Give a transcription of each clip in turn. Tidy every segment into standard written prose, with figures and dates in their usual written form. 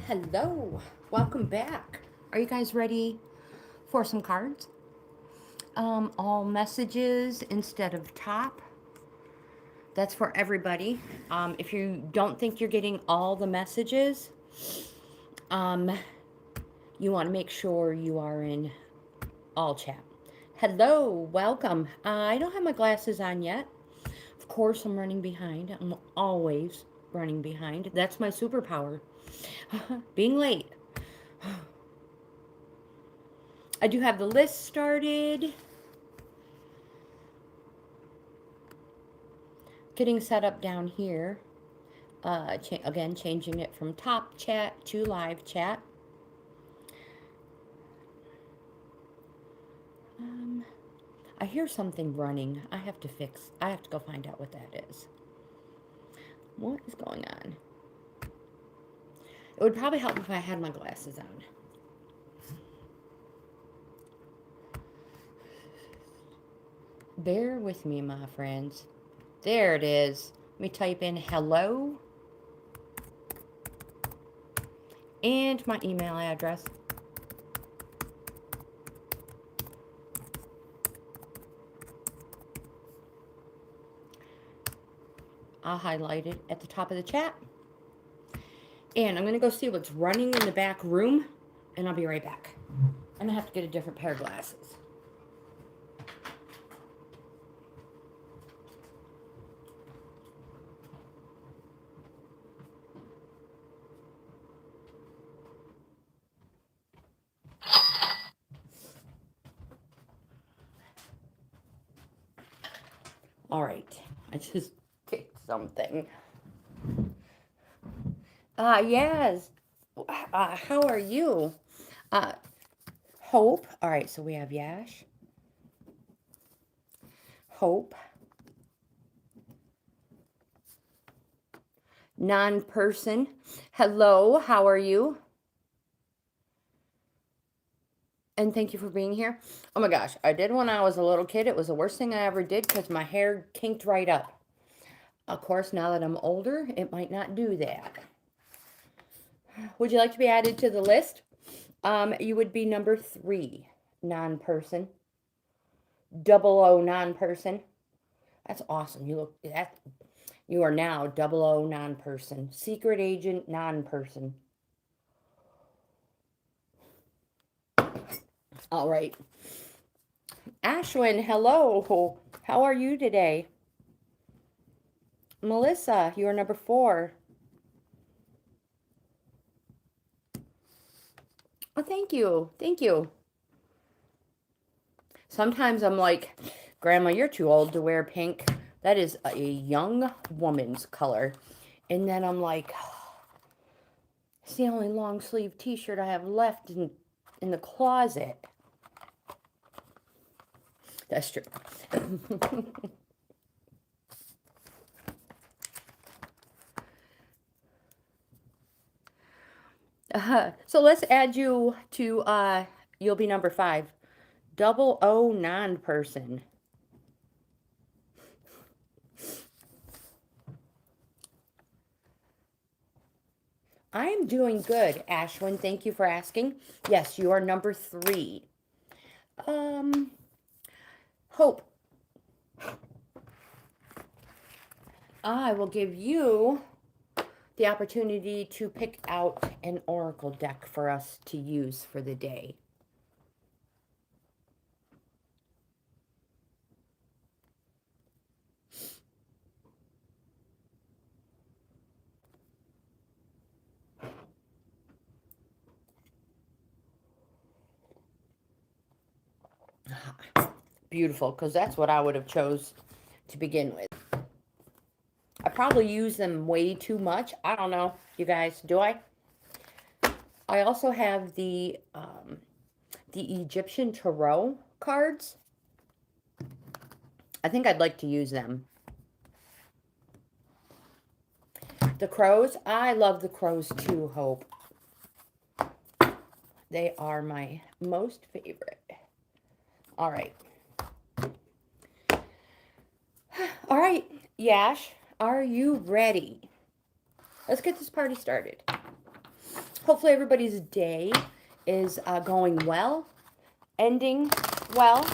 Hello, welcome back. Are you guys ready for some cards? All messages instead of top. That's for everybody. If you don't think you're getting all the messages, um, you want to make sure you are in all chat. Hello, welcome. I don't have my glasses on yet. Of course, I'm running behind. I'm always running behind. That's my superpower. Being late. I do have the list started. Getting set up down here. Again, changing it from top chat to live chat. I hear something running. I have to go find out what that is. What is going on? It would probably help if I had my glasses on. Bear with me, my friends. There it is. Let me type in hello and my email address. I'll highlight it at the top of the chat. And I'm going to go see what's running in the back room, and I'll be right back. And I have to get a different pair of glasses. All right. I just kicked something. Yes. How are you? Hope. All right, so we have Yash. Hope. Non-person. Hello, how are you? And thank you for being here. Oh my gosh, I did when I was a little kid. It was the worst thing I ever did because my hair kinked right up. Of course, now that I'm older, it might not do that. Would you like to be added to the list? You would be number 3, non-person. 00 non-person. That's awesome. You are now 00 non-person. Secret agent non-person. All right. Ashwin, hello. How are you today? Melissa, you are number 4. Oh, thank you. Thank you. Sometimes I'm like, Grandma, you're too old to wear pink. That is a young woman's color. And then I'm like, it's the only long sleeve t-shirt I have left in the closet. That's true. So let's add you to, you'll be number 5. 00 non-person. I am doing good, Ashwin. Thank you for asking. Yes, you are number 3. Hope. I will give you the opportunity to pick out an oracle deck for us to use for the day. Beautiful, because that's what I would have chose to begin with. I probably use them way too much. I don't know, you guys. Do I? I also have the Egyptian Tarot cards. I think I'd like to use them. The crows. I love the crows too, Hope. They are my most favorite. All right. All right, Yash, are you ready? Let's get this party started. Hopefully everybody's day is going well, ending well.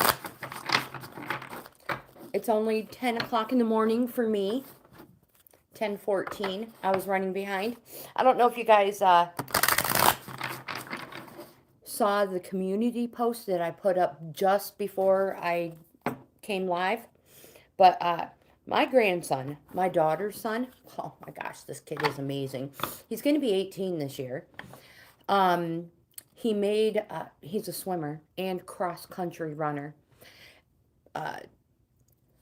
It's only 10 o'clock in the morning for me. 10:14. I was running behind. I don't know if you guys saw the community post that I put up just before I came live. But my grandson, my daughter's son, oh my gosh, this kid is amazing. He's going to be 18 this year. He's a swimmer and cross-country runner.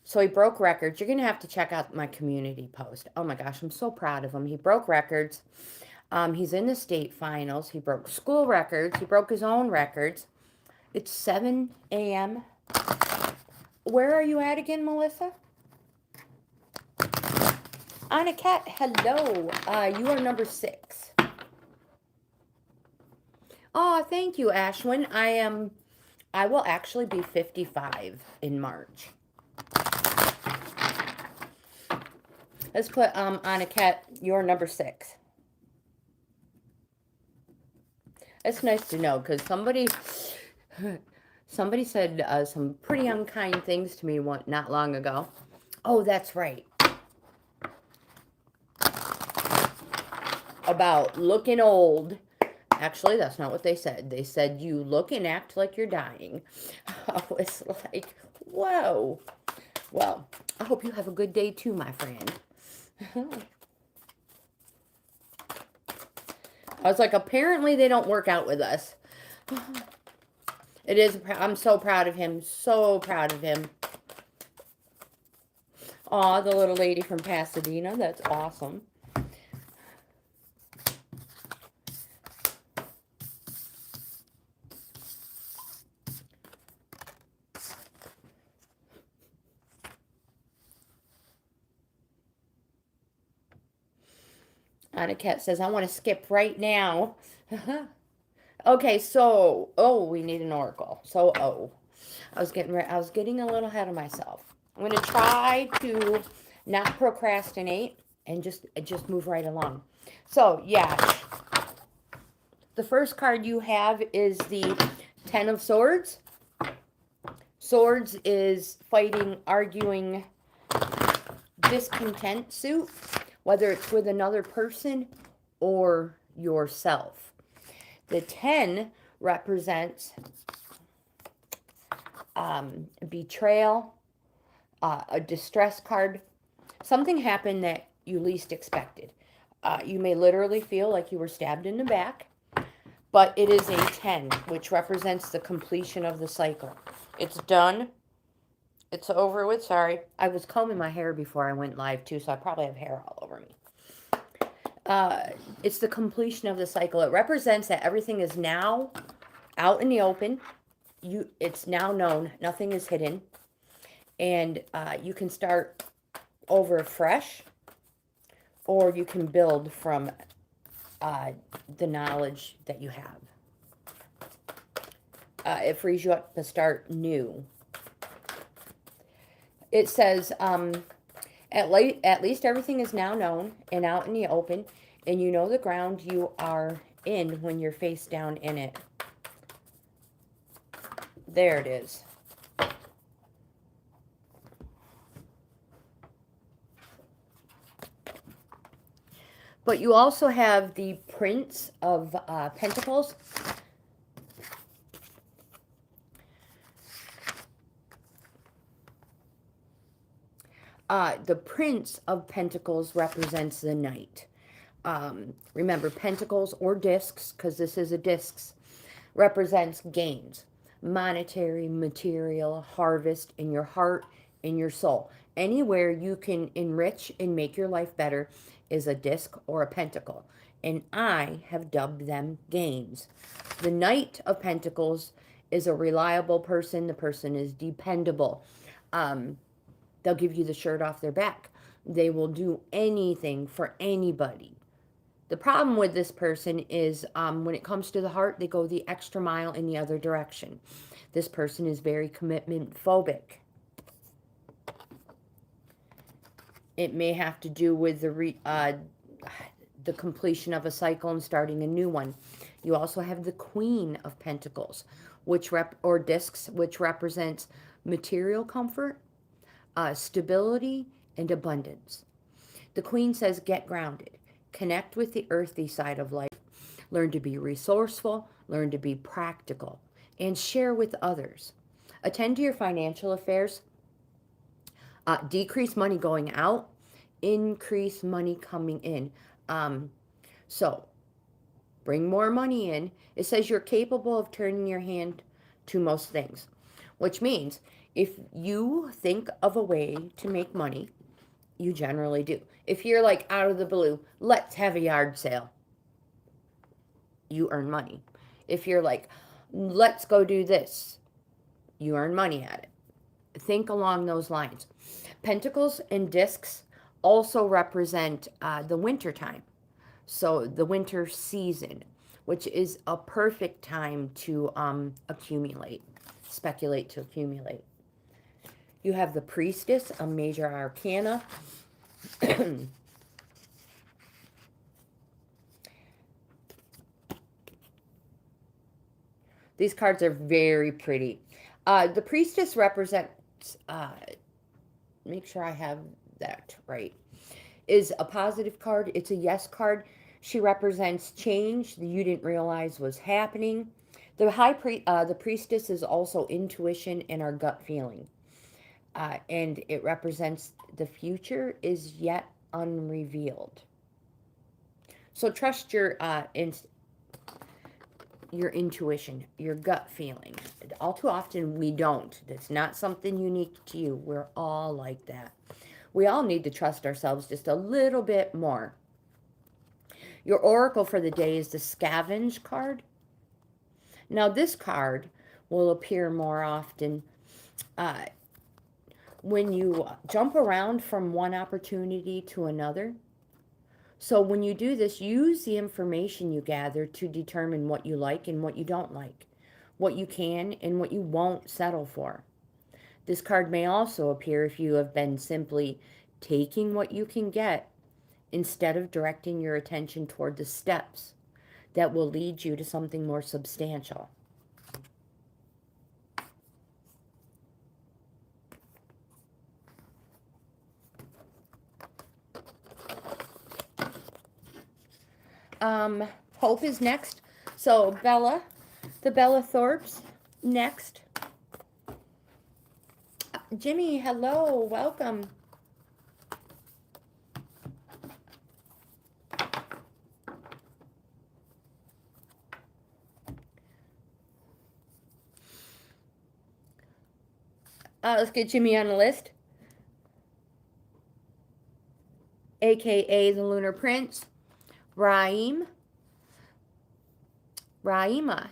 So he broke records. You're going to have to check out my community post. Oh my gosh, I'm so proud of him. He broke records. He's in the state finals. He broke school records. He broke his own records. It's 7 a.m. Where are you at again, Melissa? Anna Cat, hello. You are number 6. Oh, thank you, Ashwin. I will actually be 55 in March. Let's put Anna Cat, you're number 6. It's nice to know because somebody said some pretty unkind things to me not long ago. Oh, that's right. About looking old. Actually, that's not what they said. They said you look and act like you're dying. I was like, whoa. Well, I hope you have a good day too, my friend. I was like, apparently they don't work out with us. It is, I'm so proud of him. So proud of him. Aw, the little lady from Pasadena. That's awesome. Anna Cat says, I want to skip right now. Okay, so, we need an oracle. So, I was getting a little ahead of myself. I'm going to try to not procrastinate and just move right along. So, yeah. The first card you have is the 10 of Swords. Swords is fighting, arguing, discontent suit, whether it's with another person or yourself. The 10 represents betrayal, a distress card. Something happened that you least expected. You may literally feel like you were stabbed in the back, but it is a 10, which represents the completion of the cycle. It's done. It's over with. Sorry. I was combing my hair before I went live too, so I probably have hair all over me. It's the completion of the cycle. It represents that everything is now out in the open. It's now known. Nothing is hidden. And you can start over fresh, or you can build from the knowledge that you have. It frees you up to start new. It says, at least everything is now known and out in the open, and you know the ground you are in when you're face down in it. There it is. But you also have the Prince of Pentacles. The Prince of Pentacles represents the Knight. Remember, pentacles or discs, because this is a discs, represents gains. Monetary, material, harvest in your heart, in your soul. Anywhere you can enrich and make your life better is a disc or a pentacle. And I have dubbed them gains. The Knight of Pentacles is a reliable person. The person is dependable. They'll give you the shirt off their back. They will do anything for anybody. The problem with this person is when it comes to the heart, they go the extra mile in the other direction. This person is very commitment phobic. It may have to do with the completion of a cycle and starting a new one. You also have the Queen of Pentacles, or discs, which represents material comfort, stability, and abundance. The Queen says, get grounded, connect with the earthy side of life, learn to be resourceful, learn to be practical, and share with others. Attend to your financial affairs, decrease money going out, increase money coming in. So bring more money in. It says you're capable of turning your hand to most things, which means if you think of a way to make money, you generally do. If you're like out of the blue, let's have a yard sale, you earn money. If you're like, let's go do this, you earn money at it. Think along those lines. Pentacles and discs also represent the winter time. So the winter season, which is a perfect time to accumulate, speculate to accumulate. You have the Priestess, a major arcana. These cards are very pretty. The Priestess represents, make sure I have that right, is a positive card. It's a yes card. She represents change that you didn't realize was happening. The Priestess is also intuition and our gut feeling. And it represents the future is yet unrevealed. So trust your intuition, your gut feeling. All too often we don't. That's not something unique to you. We're all like that. We all need to trust ourselves just a little bit more. Your oracle for the day is the Scavenge card. Now this card will appear more often when you jump around from one opportunity to another. So when you do this, use the information you gather to determine what you like and what you don't like, what you can and what you won't settle for. This card may also appear if you have been simply taking what you can get instead of directing your attention toward the steps that will lead you to something more substantial. Hope is next. So Bella, the Bella Thorpes, next. Jimmy, hello, welcome. Let's get Jimmy on the list. AKA the Lunar Prince. Raima,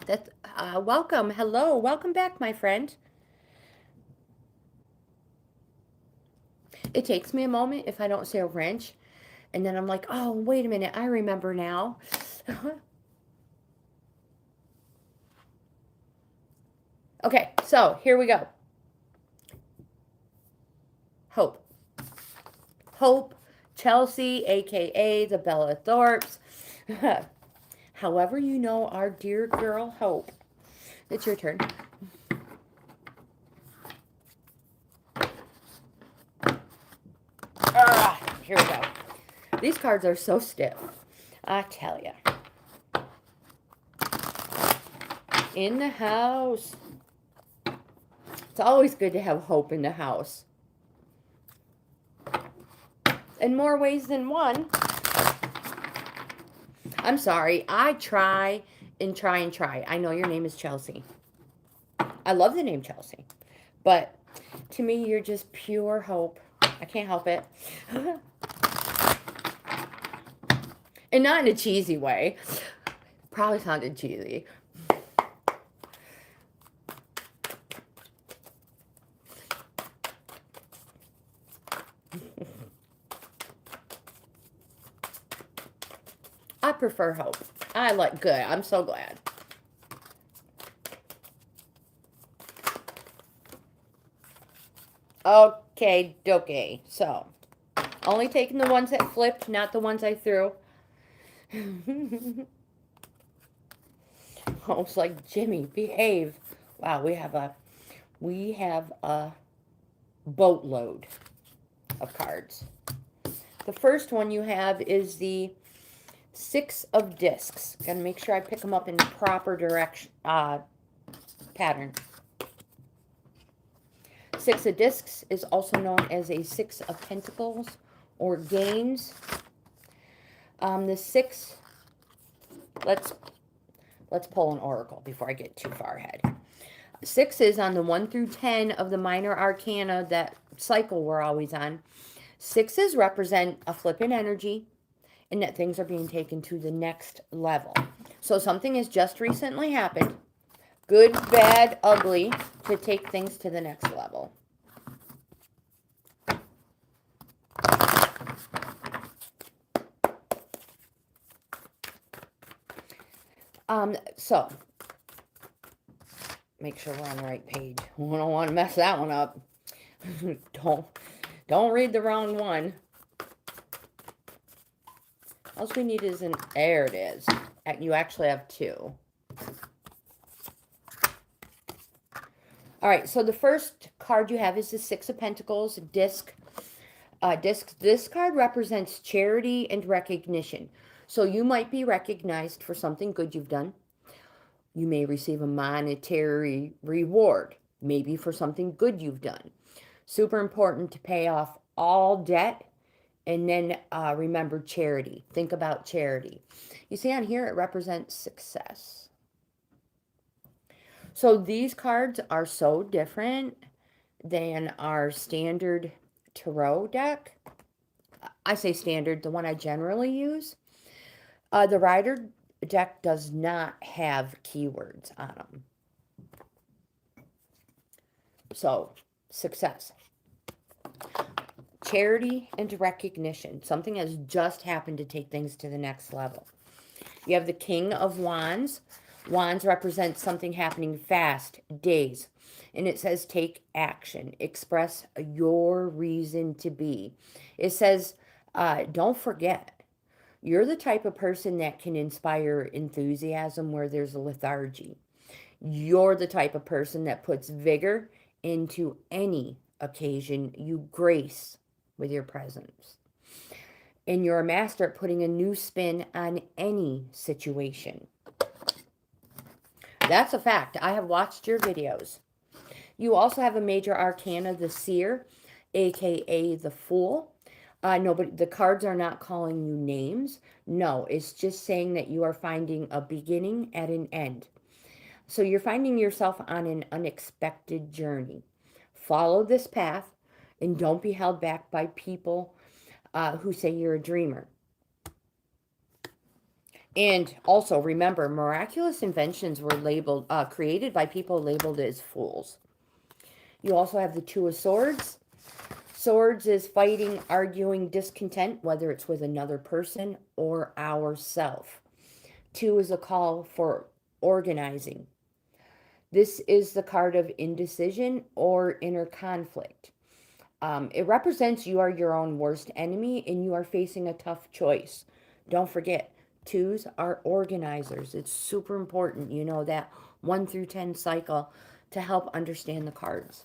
that's welcome. Hello, welcome back, my friend. It takes me a moment if I don't say a wrench, and then I'm like, oh, wait a minute, I remember now. Okay, so here we go. Hope, Chelsea, aka the Bella Thorpes. However you know our dear girl Hope. It's your turn. Here we go. These cards are so stiff. I tell ya. In the house. It's always good to have hope in the house. In more ways than one. I'm sorry. I try and try and try. I know your name is Chelsea. I love the name Chelsea. But to me, you're just pure hope. I can't help it. And not in a cheesy way. Probably sounded cheesy. I prefer hope. I like good. I'm so glad. Okay, dokie. So, only taking the ones that flipped, not the ones I threw. Almost like Jimmy, behave. Wow, we have a boatload of cards. The first one you have is the Six of Discs. Gotta make sure I pick them up in the proper direction, pattern. Six of Discs is also known as a Six of Pentacles or GAINZ. The six, let's pull an oracle before I get too far ahead. Six is on the 1 through 10 of the minor arcana, that cycle we're always on. Sixes represent a flip in energy and that things are being taken to the next level. So something has just recently happened, good, bad, ugly, to take things to the next level. So make sure we're on the right page. We don't want to mess that one up. Don't read the wrong one. All we need is an, there it is. You actually have two. All right, so the first card you have is the Six of Pentacles, disc. This card represents charity and recognition. So you might be recognized for something good you've done. You may receive a monetary reward, maybe for something good you've done. Super important to pay off all debt. And then remember charity. Think about charity. You see on here, it represents success. So these cards are so different than our standard tarot deck. I say standard, the one I generally use. The Rider deck does not have keywords on them. So, success. Charity and recognition. Something has just happened to take things to the next level. You have the King of Wands. Wands represents something happening fast, days. And it says take action. Express your reason to be. It says, don't forget, you're the type of person that can inspire enthusiasm where there's a lethargy. You're the type of person that puts vigor into any occasion you grace with your presence. And you're a master at putting a new spin on any situation. That's a fact. I have watched your videos. You also have a major arcana, the Seer, aka the Fool. The cards are not calling you names. No, it's just saying that you are finding a beginning at an end. So you're finding yourself on an unexpected journey. Follow this path and don't be held back by people who say you're a dreamer. And also remember, miraculous inventions were created by people labeled as fools. You also have the Two of Swords. Swords is fighting, arguing, discontent, whether it's with another person or ourself. Two is a call for organizing. This is the card of indecision or inner conflict. It represents you are your own worst enemy and you are facing a tough choice. Don't forget, twos are organizers. It's super important, you know, that 1 through 10 cycle to help understand the cards.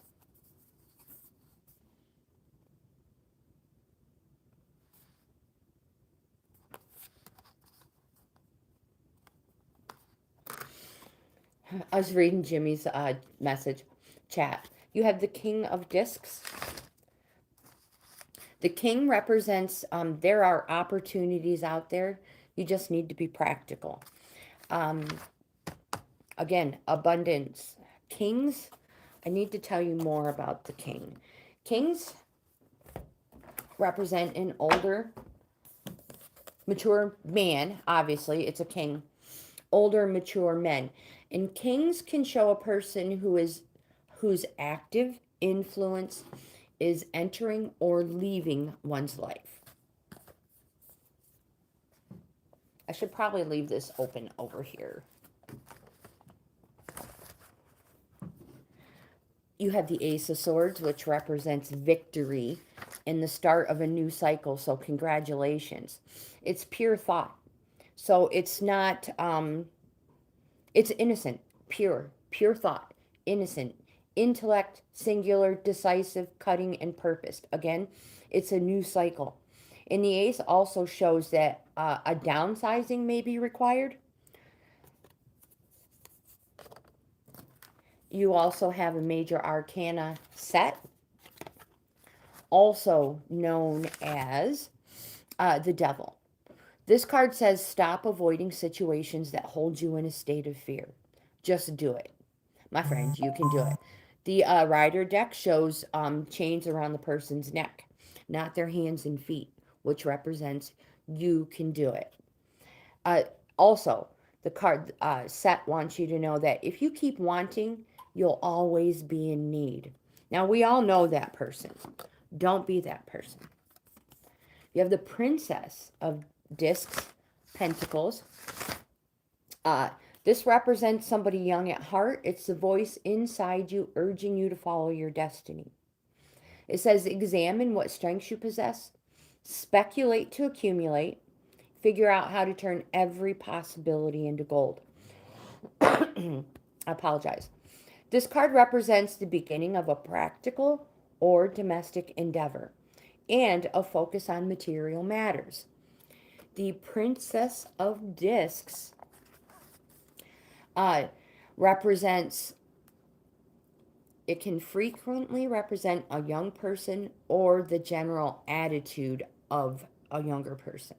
I was reading Jimmy's message chat. You have the King of Discs. The King represents, there are opportunities out there. You just need to be practical. Again, abundance. Kings, I need to tell you more about the King. Kings represent an older, mature man. Obviously, it's a king. Older, mature men. And kings can show a person whose active influence is entering or leaving one's life. I should probably leave this open over here. You have the Ace of Swords, which represents victory and the start of a new cycle, so congratulations. It's pure thought. So it's not, it's innocent, pure thought, innocent, intellect, singular, decisive, cutting, and purposed. Again, it's a new cycle. And the ace also shows that a downsizing may be required. You also have a major arcana set, also known as the devil. This card says stop avoiding situations that hold you in a state of fear. Just do it. My friend, you can do it. The rider deck shows chains around the person's neck, not their hands and feet, which represents you can do it. Also, the card set wants you to know that if you keep wanting, you'll always be in need. Now, we all know that person. Don't be that person. You have the Princess of Discs, Pentacles. This represents somebody young at heart. It's the voice inside you urging you to follow your destiny. It says examine what strengths you possess, speculate to accumulate, figure out how to turn every possibility into gold. I apologize. This card represents the beginning of a practical or domestic endeavor and a focus on material matters. The Princess of Discs represents, it can frequently represent a young person or the general attitude of a younger person.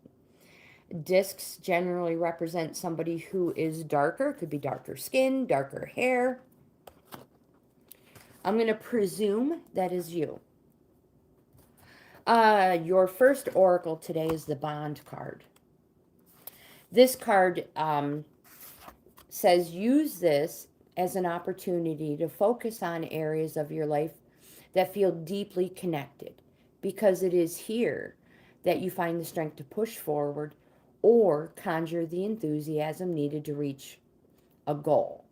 Discs generally represent somebody who is darker, could be darker skin, darker hair. I'm going to presume that is you. Your first oracle today is the Bond card. This card says use this as an opportunity to focus on areas of your life that feel deeply connected, because it is here that you find the strength to push forward or conjure the enthusiasm needed to reach a goal.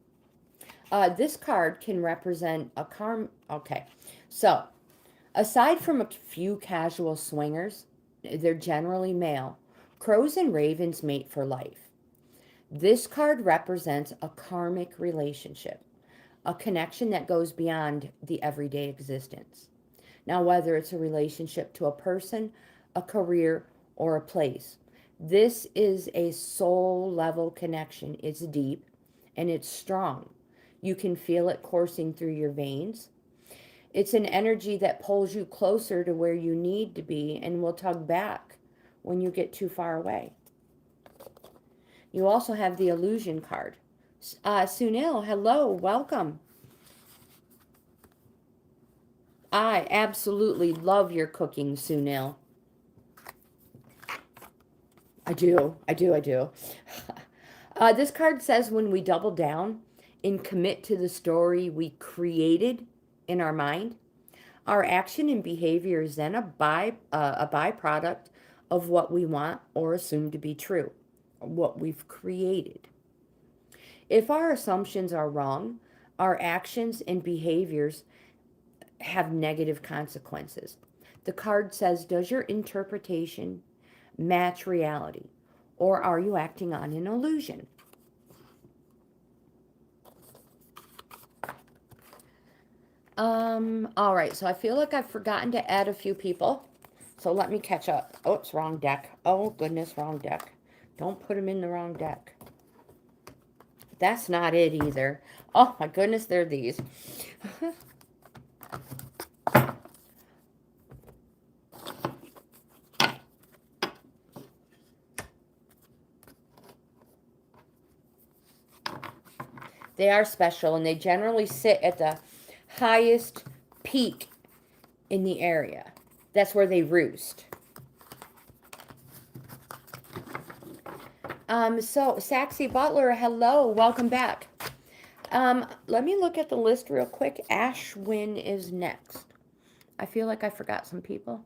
This card can represent a Okay, so aside from a few casual swingers, they're generally male. Crows and ravens mate for life. This card represents a karmic relationship, a connection that goes beyond the everyday existence. Now, whether it's a relationship to a person, a career, or a place, this is a soul level connection. It's deep and it's strong. You can feel it coursing through your veins. It's an energy that pulls you closer to where you need to be and will tug back when you get too far away. You also have the illusion card. Sunil, hello, welcome. I absolutely love your cooking, Sunil. I do. This card says when we double down and commit to the story we created in our mind, our action and behavior is then a byproduct of what we want or assume to be true, what we've created. If our assumptions are wrong, our actions and behaviors have negative consequences. The card says, does your interpretation match reality, or are you acting on an illusion? All right, so I feel like I've forgotten to add a few people. So let me catch up. Oh, it's wrong deck. Oh, goodness, wrong deck. Don't put them in the wrong deck. That's not it either. Oh, my goodness, they're these. They are special, and they generally sit at the highest peak in the area. That's where they roost. So, Saxy Butler, hello, welcome back. Let me look at the list real quick. Ashwin is next. I feel like I forgot some people.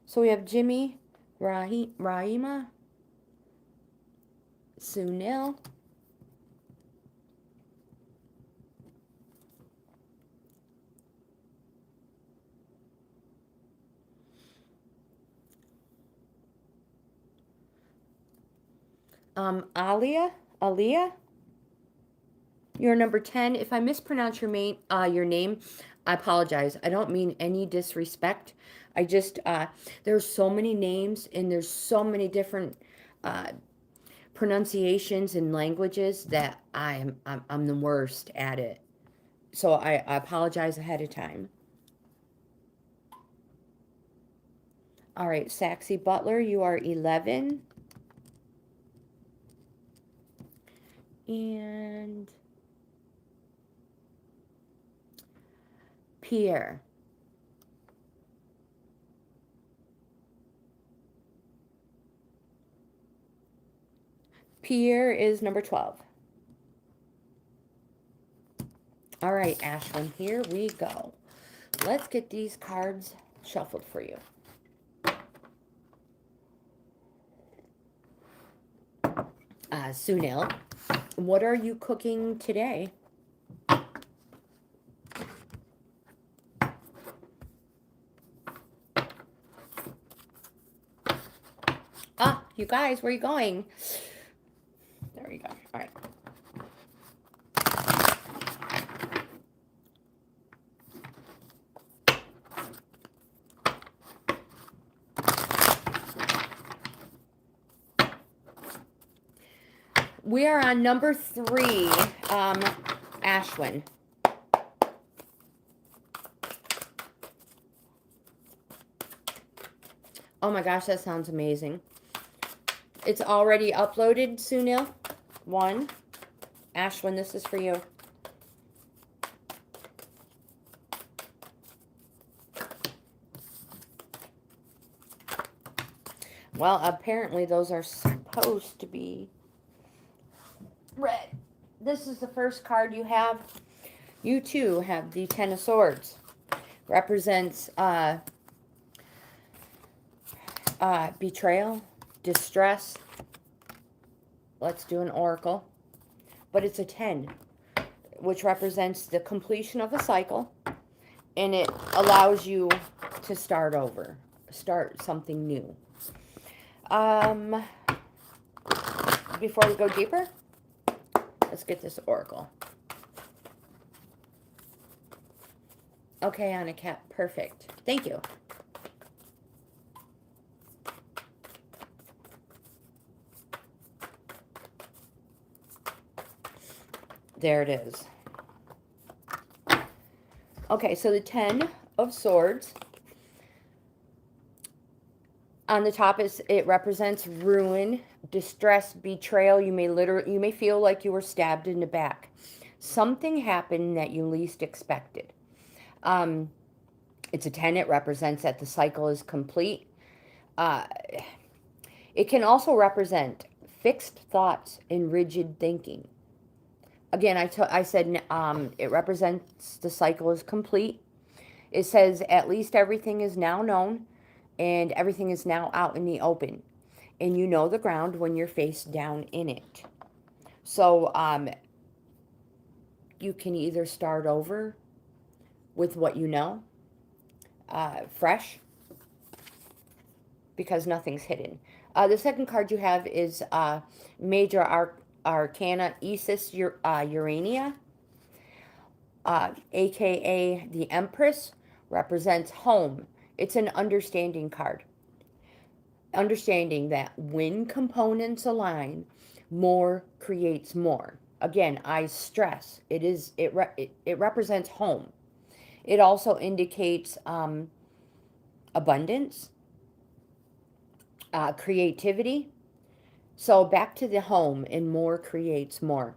So we have Jimmy, Rahima, Sunil, Alia, you're number 10. If I mispronounce your name, I apologize. I don't mean any disrespect. I just, there's so many names and there's so many different uh, pronunciations and languages that I'm the worst at it. So I apologize ahead of time. All right, Saxy Butler, you are 11. And Pierre. Pierre is number 12. All right, Ashlyn, here we go. Let's get these cards shuffled for you. Sunil, what are you cooking today? You guys, where are you going? There you go. All right. We are on number 3, Ashwin. Oh my gosh, that sounds amazing. It's already uploaded, Sunil. 1. Ashwin, this is for you. Well, apparently those are supposed to be red. This is the first card you have. You too have the 10 of Swords. Represents betrayal, distress. Let's do an oracle. But it's a 10, which represents the completion of a cycle. And it allows you to start over. Start something new. Before we go deeper, let's get this oracle. Okay, Anna Cat, perfect. Thank you. There it is. Okay, so the 10 of Swords. On the top it represents ruin, distress, betrayal. You may feel like you were stabbed in the back. Something happened that you least expected. It's a 10. It represents that the cycle is complete. It can also represent fixed thoughts and rigid thinking. Again, I said it represents the cycle is complete. It says at least everything is now known and everything is now out in the open. And you know the ground when you're face down in it. So you can either start over with what you know, fresh, because nothing's hidden. The second card you have is Major Arcana Isis Urania, aka the Empress, represents home. It's an understanding card. Understanding that when components align, more creates more. Again, I stress it represents home. It also indicates abundance, creativity. So back to the home, and more creates more.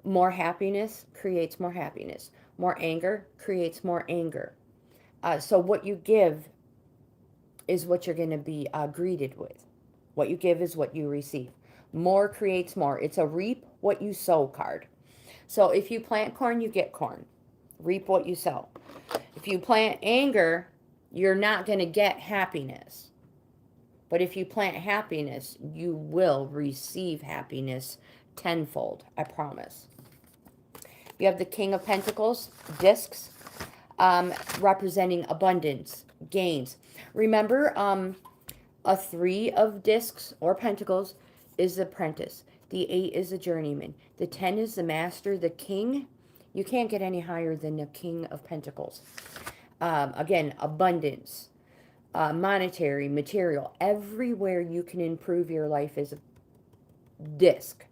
More happiness creates more happiness. More anger creates more anger. So what you give is what you're going to be greeted with. What you give is what you receive. More creates more. It's a reap what you sow card. So if you plant corn, you get corn. Reap what you sow. If you plant anger, you're not going to get happiness. But if you plant happiness, you will receive happiness tenfold, I promise. You have the King of Pentacles, discs, representing abundance, gains. Remember, a 3 of discs or pentacles is the apprentice. The 8 is the journeyman. The 10 is the master. The king, you can't get any higher than the king of pentacles. Again, abundance, monetary, material. Everywhere you can improve your life is a disc,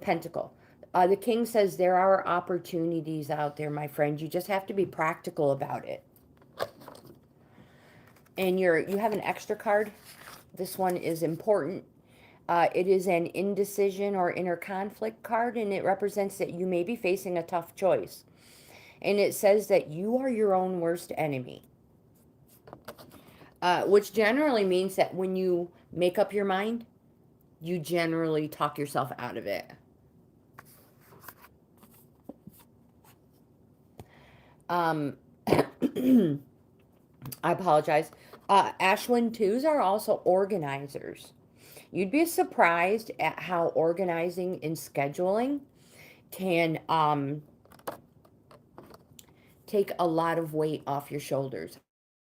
pentacle. The king says there are opportunities out there, my friend. You just have to be practical about it. And you have an extra card. This one is important. It is an indecision or inner conflict card, and it represents that you may be facing a tough choice. And it says that you are your own worst enemy. Which generally means that when you make up your mind, you generally talk yourself out of it. I apologize. Ashwin 2s are also organizers. You'd be surprised at how organizing and scheduling can take a lot of weight off your shoulders.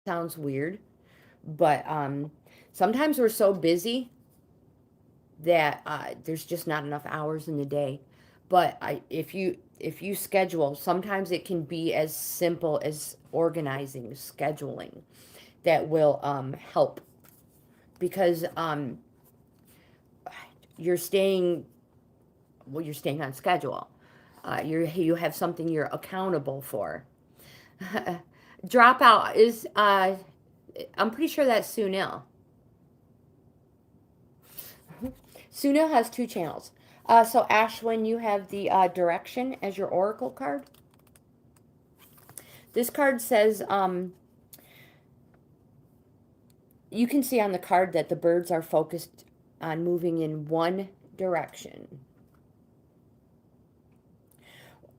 Sounds weird, but sometimes we're so busy that there's just not enough hours in the day. But if you schedule, sometimes it can be as simple as organizing, scheduling, that will help, because you're staying on schedule. You have something you're accountable for. Dropout is I'm pretty sure that's Sunil. Sunil has 2 channels. So Ashwin, you have the direction as your oracle card. This card says, you can see on the card that the birds are focused on moving in one direction.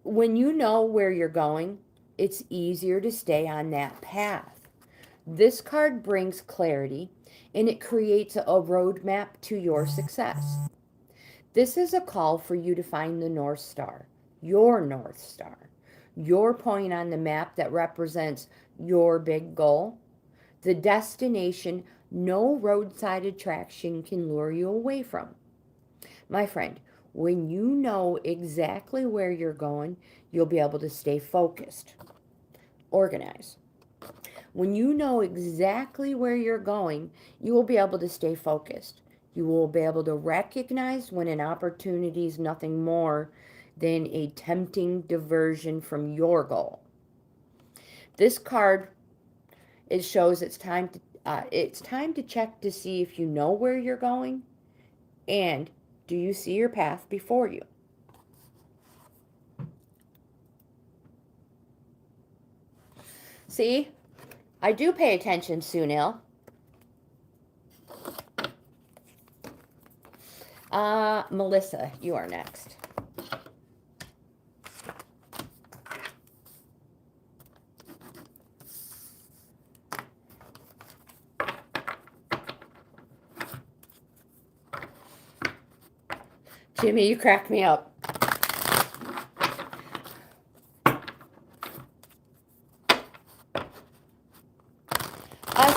When you know where you're going, it's easier to stay on that path. This card brings clarity, and it creates a roadmap to your success. This is a call for you to find the North Star, your point on the map that represents your big goal, the destination no roadside attraction can lure you away from. My friend, when you know exactly where you're going, you'll be able to stay focused. Organize. When you know exactly where you're going, you will be able to stay focused. You will be able to recognize when an opportunity is nothing more than a tempting diversion from your goal. This card, it shows it's time to check to see if you know where you're going, and do you see your path before you. See, I do pay attention, Sunil. Melissa, you are next. Jimmy, you crack me up.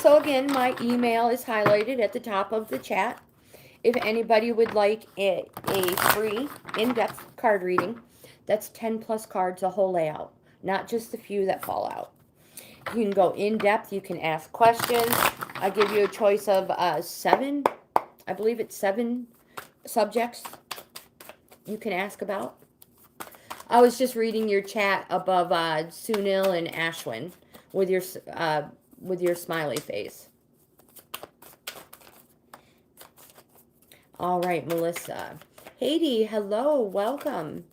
So again, my email is highlighted at the top of the chat. If anybody would like a free in-depth card reading, that's 10 plus cards, a whole layout, not just the few that fall out. You can go in-depth, you can ask questions. I give you a choice of 7, I believe it's 7 subjects you can ask about. I was just reading your chat above Sunil and Ashwin with your smiley face. All right, Melissa. Haiti, hello, welcome.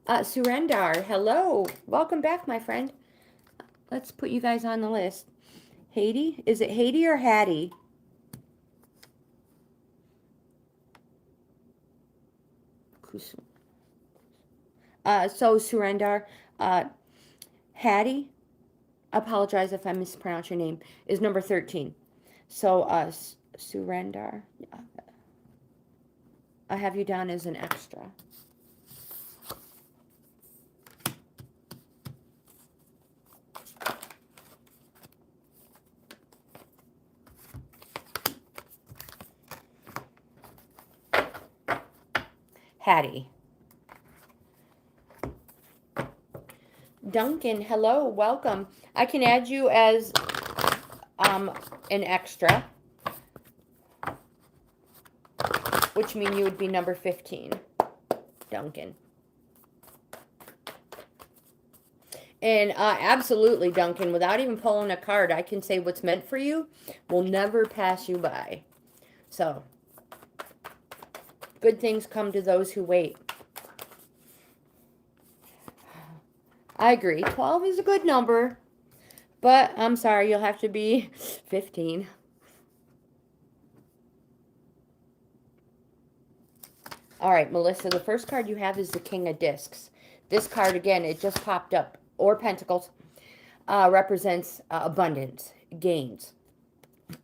Surendar, hello. Welcome back, my friend. Let's put you guys on the list. Haiti? Is it Haiti or Hattie? So Surendar, Hattie, apologize if I mispronounce your name, is number 13. So Surendar, I have you down as an extra. Patty. Duncan, hello, welcome. I can add you as an extra, which means you would be number 15, Duncan. And absolutely, Duncan, without even pulling a card, I can say what's meant for you will never pass you by. So, good things come to those who wait. I agree. 12 is a good number, but I'm sorry, you'll have to be 15. All right, Melissa, the first card you have is the King of Discs. This card, again, it just popped up, or Pentacles, represents abundance, gains,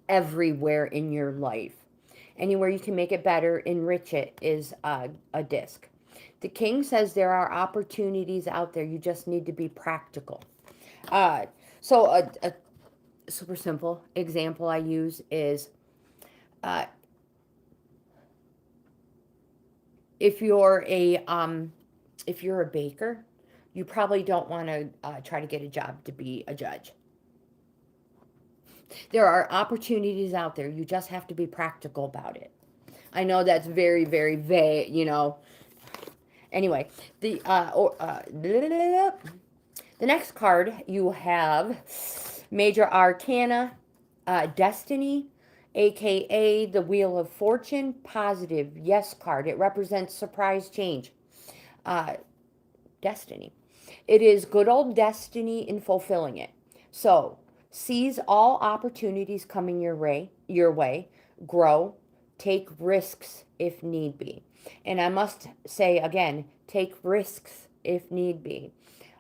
everywhere in your life. Anywhere you can make it better, enrich it, is a disc. The King says there are opportunities out there. You just need to be practical. So a super simple example I use is if you're a baker, you probably don't want to try to get a job to be a judge. There are opportunities out there. You just have to be practical about it. I know that's very, very vague, you know. Anyway, the next card you have Major Arcana, Destiny, aka the Wheel of Fortune, positive yes card. It represents surprise change. Destiny. It is good old destiny in fulfilling it. So seize all opportunities coming your way, grow, take risks if need be. And I must say again, take risks if need be.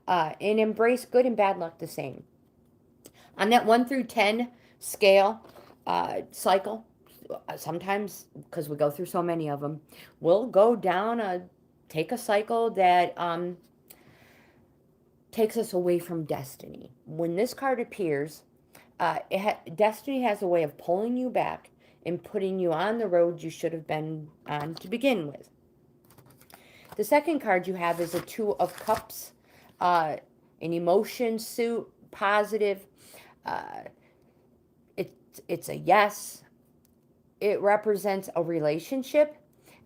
And embrace good and bad luck the same. On that 1 through 10 scale cycle, sometimes, because we go through so many of them, we'll go down, take a cycle that takes us away from destiny. When this card appears, destiny has a way of pulling you back and putting you on the road you should have been on to begin with. The second card you have is a 2 of Cups, an emotion suit, positive. It's a yes. It represents a relationship,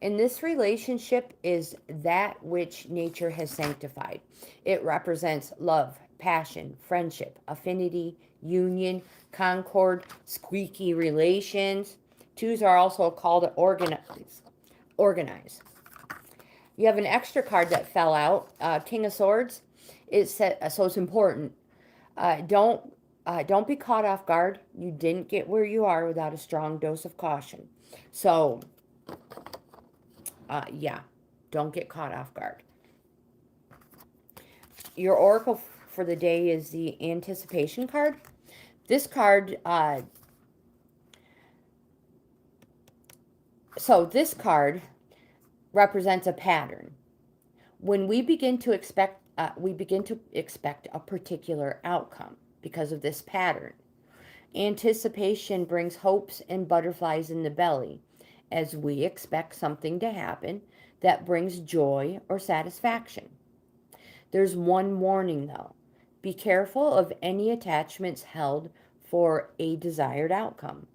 and this relationship is that which nature has sanctified. It represents love, passion, friendship, affinity, union, concord, squeaky relations. 2s are also called organize. You have an extra card that fell out, King of Swords. It said, so it's important. Don't be caught off guard. You didn't get where you are without a strong dose of caution. So, yeah, don't get caught off guard. Your oracle for the day is the Anticipation card. This card, this card represents a pattern. When we begin to expect a particular outcome because of this pattern. Anticipation brings hopes and butterflies in the belly as we expect something to happen that brings joy or satisfaction. There's one warning though. Be careful of any attachments held for a desired outcome.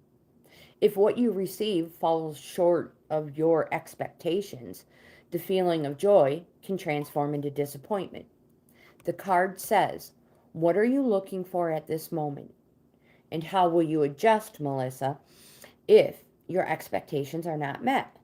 If what you receive falls short of your expectations, the feeling of joy can transform into disappointment. The card says, what are you looking for at this moment? And how will you adjust, Melissa, if your expectations are not met?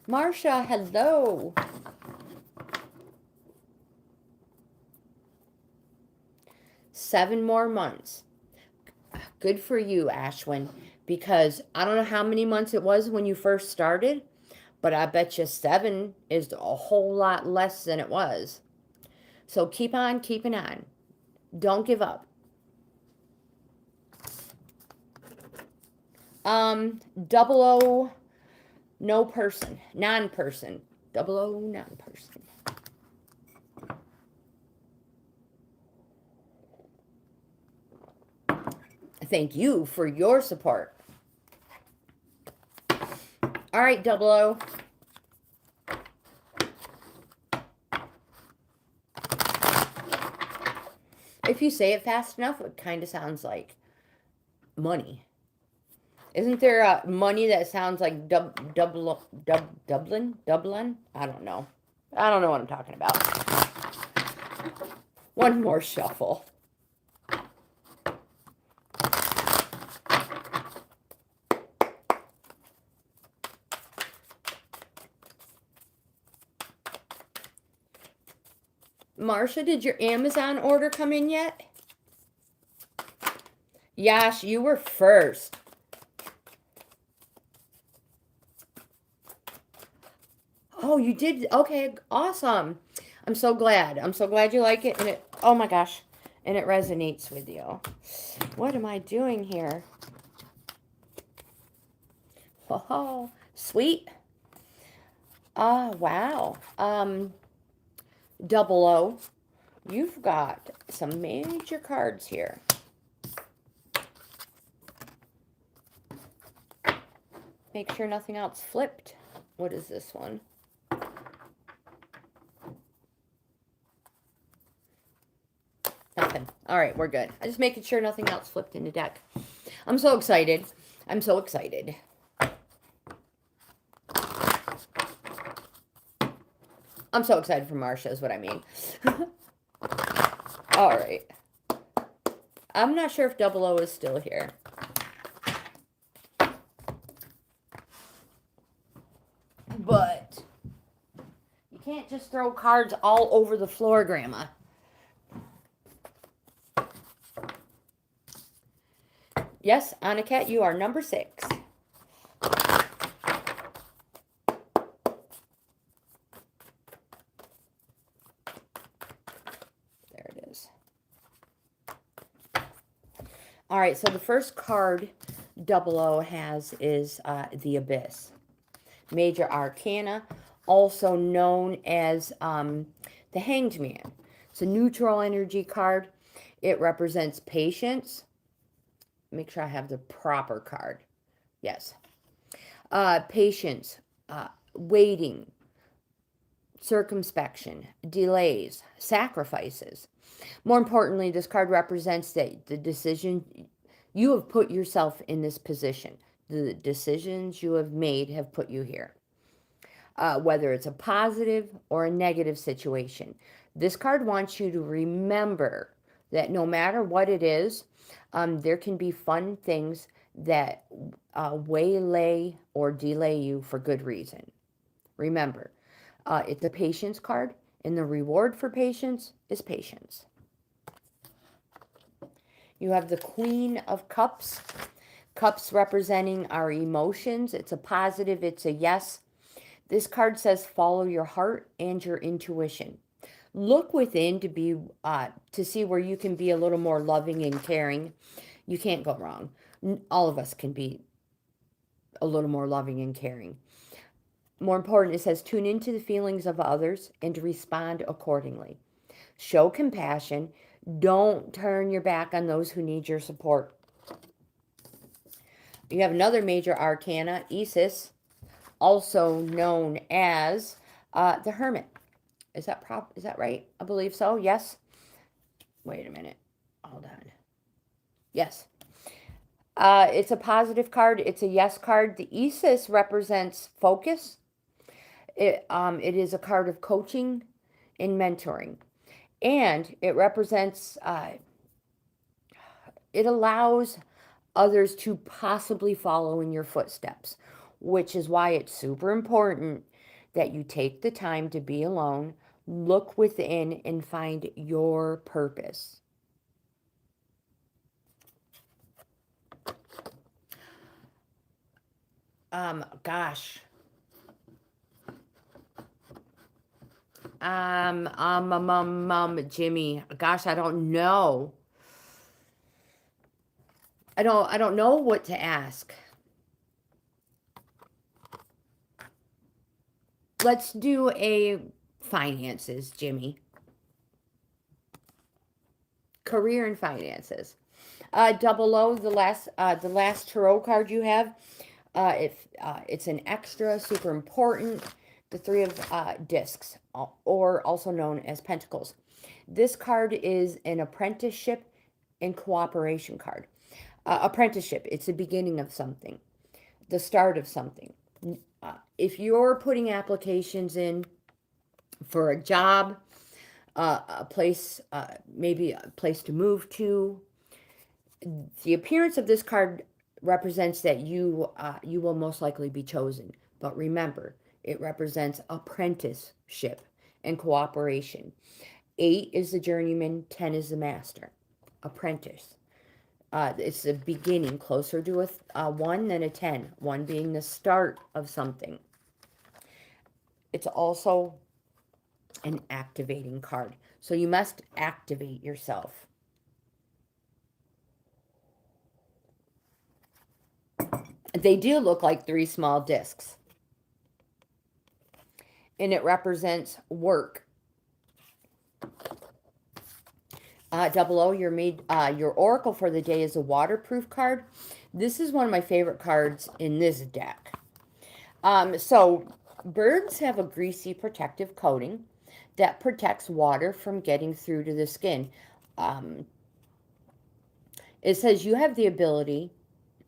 Marsha, hello. Seven more months. Good for you, Ashwin, because I don't know how many months it was when you first started, but I bet you 7 is a whole lot less than it was. So keep on keeping on. Don't give up. 009, No person. Non-person. 00 non-person. Thank you for your support. All right, 00. If you say it fast enough, it kind of sounds like money. Isn't there money that sounds like Dublin? I don't know. I don't know what I'm talking about. One more shuffle. Marsha, did your Amazon order come in yet? Yash, you were first. Oh, you did? Okay, awesome. I'm so glad. I'm so glad you like it. And it, oh my gosh, and it resonates with you. What am I doing here? Oh, sweet. Wow. 00. You've got some major cards here. Make sure nothing else flipped. What is this one? Nothing. All right, we're good. I'm just making sure nothing else flipped in the deck. I'm so excited. I'm so excited. I'm so excited for Marsha is what I mean. All right. I'm not sure if 00 is still here. But you can't just throw cards all over the floor, Grandma. Yes, Anaket, you are number 6. There it is. All right, so the first card 00 has is the Abyss. Major Arcana, also known as the Hanged Man. It's a neutral energy card. It represents patience. Make sure I have the proper card. Yes. Patience, waiting, circumspection, delays, sacrifices. More importantly, this card represents that the decision, you have put yourself in this position. The decisions you have made have put you here. Whether it's a positive or a negative situation. This card wants you to remember that no matter what it is, there can be fun things that waylay or delay you for good reason. Remember, it's a patience card, and the reward for patience is patience. You have the Queen of Cups. Cups representing our emotions. It's a positive, it's a yes. This card says follow your heart and your intuition. Look within to see where you can be a little more loving and caring. You can't go wrong. All of us can be a little more loving and caring. More important, it says tune into the feelings of others and respond accordingly. Show compassion. Don't turn your back on those who need your support. You have another major arcana, Isis, also known as the Hermit. Is that right? I believe so. Yes. Wait a minute. Hold on. Yes. It's a positive card. It's a yes card. The Isis represents focus. It is a card of coaching and mentoring. And it represents, it allows others to possibly follow in your footsteps, which is why it's super important that you take the time to be alone, look within, and find your purpose. Gosh. Jimmy. Gosh, I don't know. I don't know what to ask. Let's do a finances, Jimmy. Career and finances. Double O, the last tarot card you have. It's an extra, super important. The Three of Discs, or also known as Pentacles. This card is an apprenticeship and cooperation card. Apprenticeship, it's the beginning of something, the start of something. If you're putting applications in for a job, a place, maybe a place to move to, the appearance of this card represents that you will most likely be chosen. But remember, it represents apprenticeship and cooperation. 8 is the journeyman, 10 is the master. Apprentice. It's the beginning, closer to a 1 than a 10. 1 being the start of something. It's also an activating card. So you must activate yourself. They do look like 3 small discs. And it represents work. Double O, your oracle for the day is a waterproof card. This is one of my favorite cards in this deck. So birds have a greasy protective coating that protects water from getting through to the skin. It says you have the ability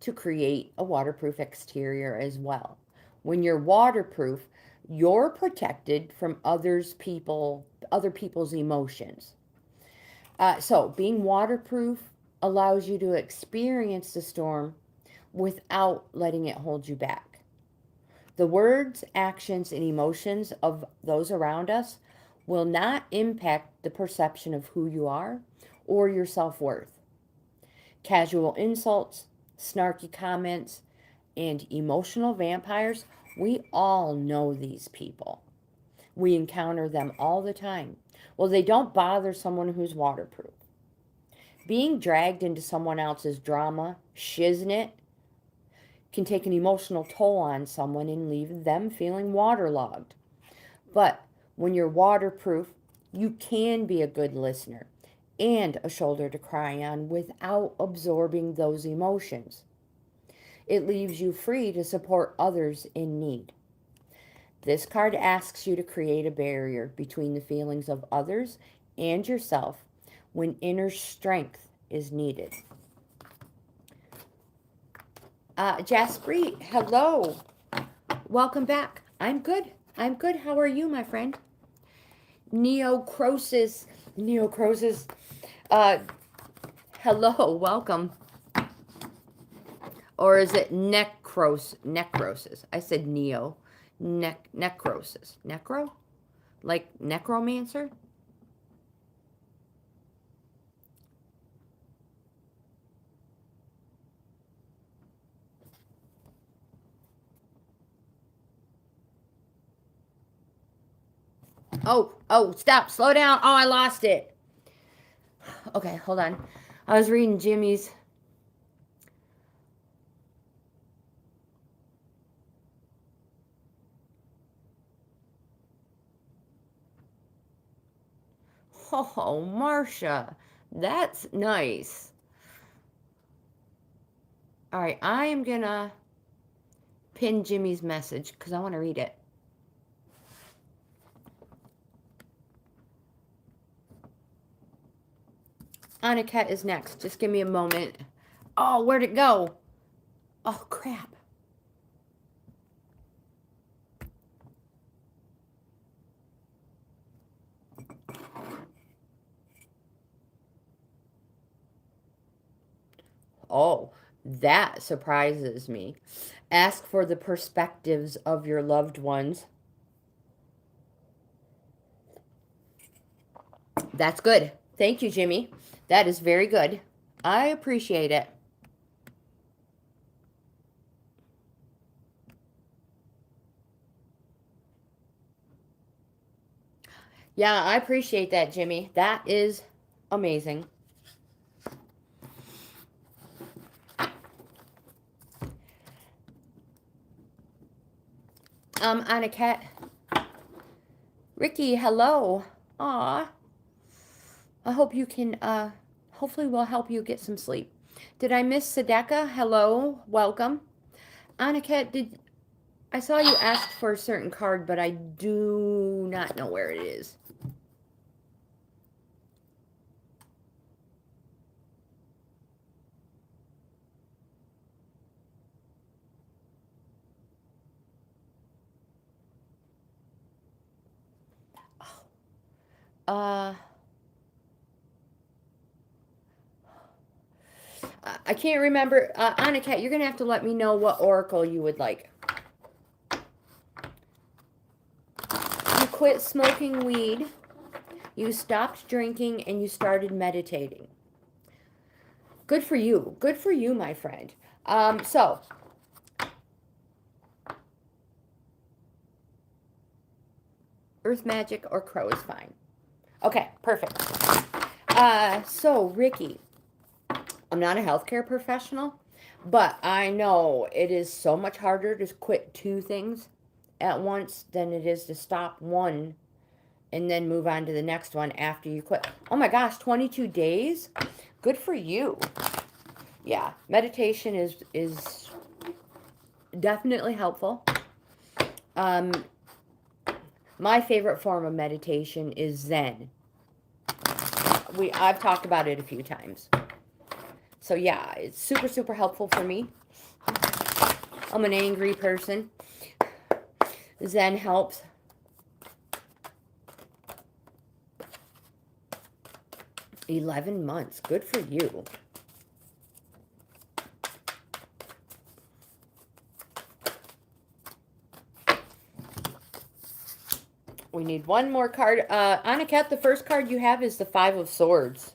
to create a waterproof exterior as well. When you're waterproof, you're protected from other people's emotions. So being waterproof allows you to experience the storm without letting it hold you back. The words, actions, and emotions of those around us will not impact the perception of who you are or your self-worth. Casual insults, snarky comments, and emotional vampires, we all know these people. We encounter them all the time. Well, they don't bother someone who's waterproof. Being dragged into someone else's drama, shiznit, can take an emotional toll on someone and leave them feeling waterlogged. But when you're waterproof, you can be a good listener and a shoulder to cry on without absorbing those emotions. It leaves you free to support others in need. This card asks you to create a barrier between the feelings of others and yourself when inner strength is needed. Jaspreet, hello. Welcome back. I'm good. How are you, my friend? Neocrosis, hello, welcome. Or is it necrosis? I said necrosis. Necro? Like necromancer? Oh, stop, slow down. Oh, I lost it. Okay, hold on. I was reading Jimmy's. Oh, Marcia, that's nice. All right, I am gonna pin Jimmy's message because I want to read it. Aniket is next. Just give me a moment. Oh, where'd it go? Oh, crap. Oh, that surprises me. Ask for the perspectives of your loved ones. That's good. Thank you, Jimmy. That is very good. I appreciate it. Yeah, I appreciate that, Jimmy. That is amazing. Aniket, Ricky, hello. Aw. I hope you can, hopefully we'll help you get some sleep. Did I miss Sadeka? Hello. Welcome. Aniket, I saw you asked for a certain card, but I do not know where it is. Uh, I can't remember. Aniket, you're going to have to let me know what oracle you would like. You quit smoking weed, you stopped drinking, and you started meditating. Good for you. Good for you, my friend. So, earth magic or crow is fine. Okay, perfect. So, Ricky, I'm not a healthcare professional, but I know it is so much harder to quit two things at once than it is to stop one and then move on to the next one after you quit. Oh my gosh, 22 days? Good for you. Yeah, meditation is definitely helpful. My favorite form of meditation is Zen. I've talked about it a few times. So yeah, it's super, super helpful for me. I'm an angry person. Zen helps. $11 months. Good for you. We need one more card. Aniket, the first card you have is the Five of Swords.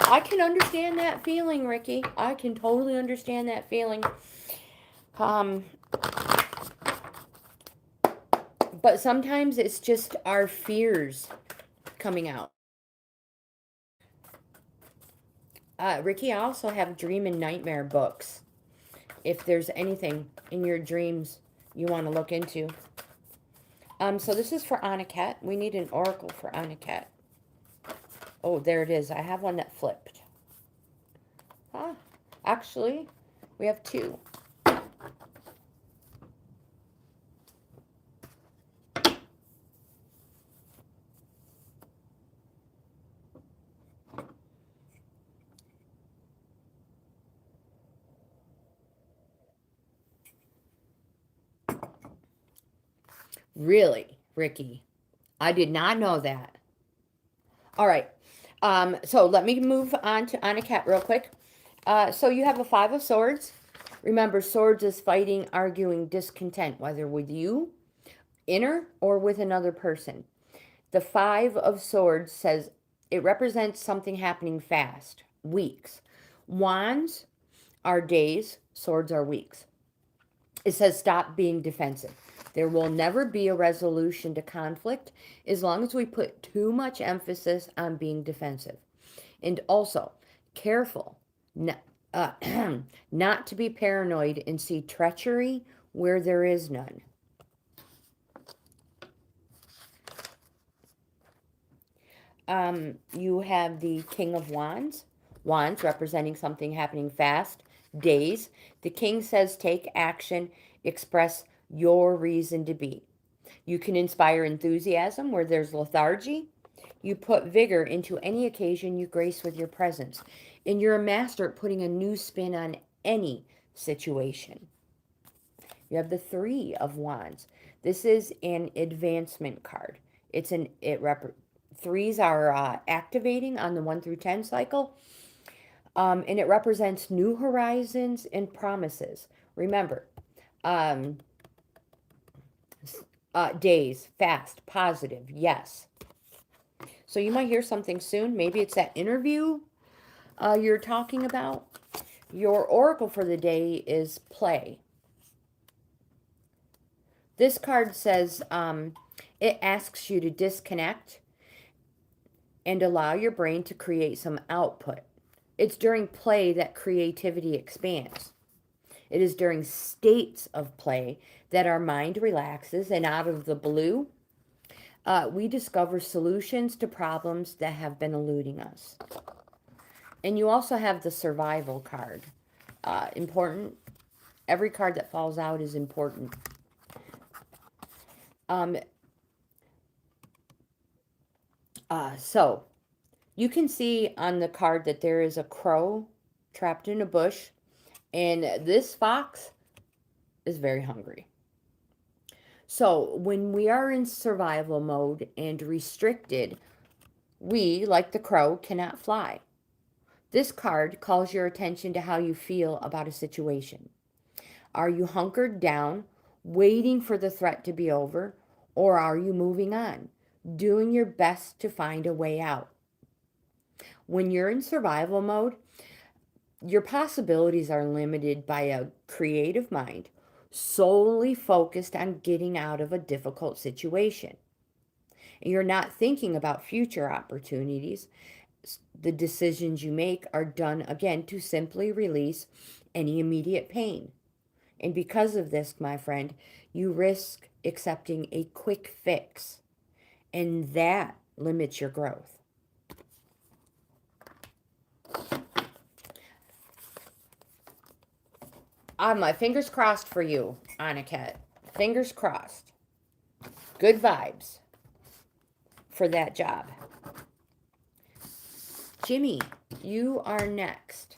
I can understand that feeling, Ricky. I can totally understand that feeling. But sometimes it's just our fears coming out. Ricky, I also have dream and nightmare books. If there's anything in your dreams you want to look into. So this is for Aniket. We need an oracle for Aniket. Oh, there it is. I have one that flipped. Actually, we have two. Really, Ricky? I did not know that. All right. So let me move on to Aniket real quick. So you have a Five of Swords. Remember, swords is fighting, arguing, discontent, whether with you, inner, or with another person. The Five of Swords says it represents something happening fast, weeks. Wands are days, swords are weeks. It says stop being defensive. There will never be a resolution to conflict as long as we put too much emphasis on being defensive. And also, careful not to be paranoid and see treachery where there is none. You have the King of Wands. Wands representing something happening fast. Days. The King says take action, express your reason to be. You can inspire enthusiasm where there's lethargy. You put vigor into any occasion you grace with your presence. And you're a master at putting a new spin on any situation. You have the Three of Wands. This is an advancement card. Threes are activating on the 1 through 10 cycle. And it represents new horizons and promises. Remember, days, fast, positive, yes. So you might hear something soon. Maybe it's that interview you're talking about. Your oracle for the day is play. This card says it asks you to disconnect and allow your brain to create some output. It's during play that creativity expands. It is during states of play that our mind relaxes, and out of the blue, we discover solutions to problems that have been eluding us. And you also have the survival card. Important. Every card that falls out is important. So you can see on the card that there is a crow trapped in a bush, and this fox is very hungry. So when we are in survival mode and restricted, we, like the crow, cannot fly. This card calls your attention to how you feel about a situation. Are you hunkered down, waiting for the threat to be over, or are you moving on, doing your best to find a way out? When you're in survival mode, your possibilities are limited by a creative mind solely focused on getting out of a difficult situation. You're not thinking about future opportunities. The decisions you make are done again to simply release any immediate pain. And because of this, my friend, you risk accepting a quick fix, and that limits your growth. My fingers crossed for you, Aniket. Fingers crossed. Good vibes for that job. Jimmy, you are next.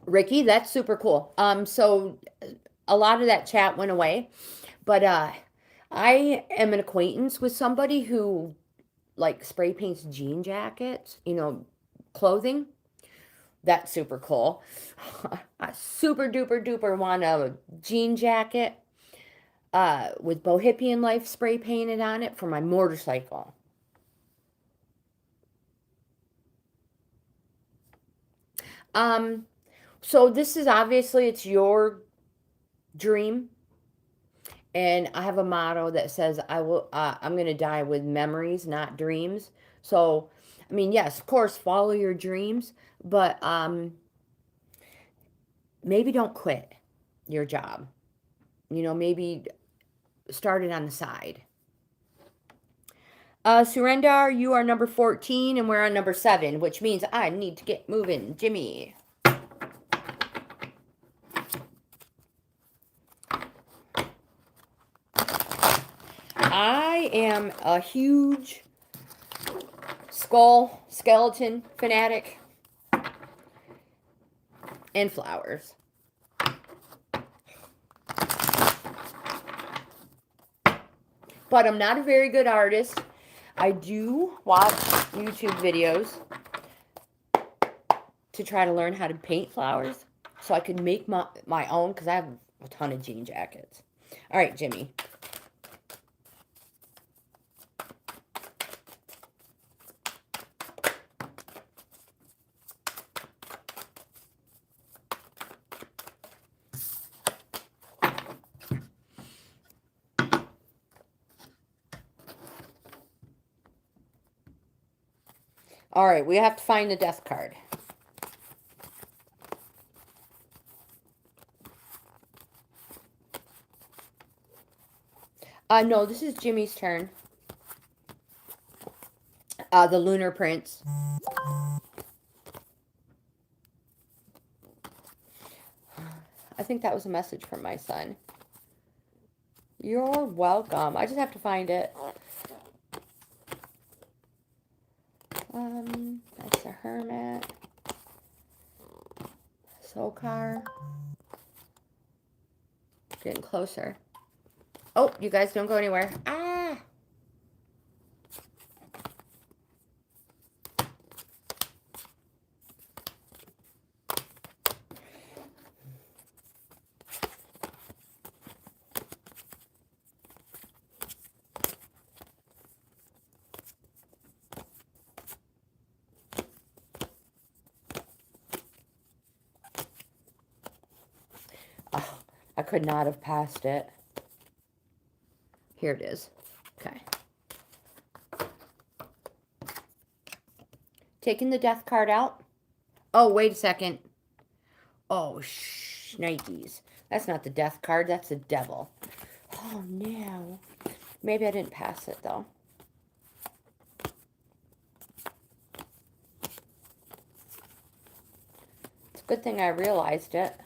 Ricky, that's super cool. So a lot of that chat went away, but I am an acquaintance with somebody who like spray paints jean jackets, clothing. That's super cool. I super duper duper want a jean jacket with Bohippianlife spray painted on it for my motorcycle. So this is obviously, it's your dream. And I have a motto that says I'm going to die with memories, not dreams. So, I mean, yes, of course, follow your dreams, but maybe don't quit your job. Maybe start it on the side. Surrender, you are number 14 and we're on number 7, which means I need to get moving. Jimmy. I am a huge skeleton fanatic and flowers. But I'm not a very good artist. I do watch YouTube videos to try to learn how to paint flowers so I can make my own, because I have a ton of jean jackets. All right, Jimmy. All right, we have to find the death card. No, this is Jimmy's turn. The Lunar Prince. I think that was a message from my son. You're welcome. I just have to find it. That's a Hermit. Sokar. Getting closer. Oh, you guys don't go anywhere. Ah! could not have passed it. Here it is. Okay. Taking the death card out. Oh, wait a second. Oh, shnikes. That's not the death card. That's the devil. Oh, no. Maybe I didn't pass it, though. It's a good thing I realized it.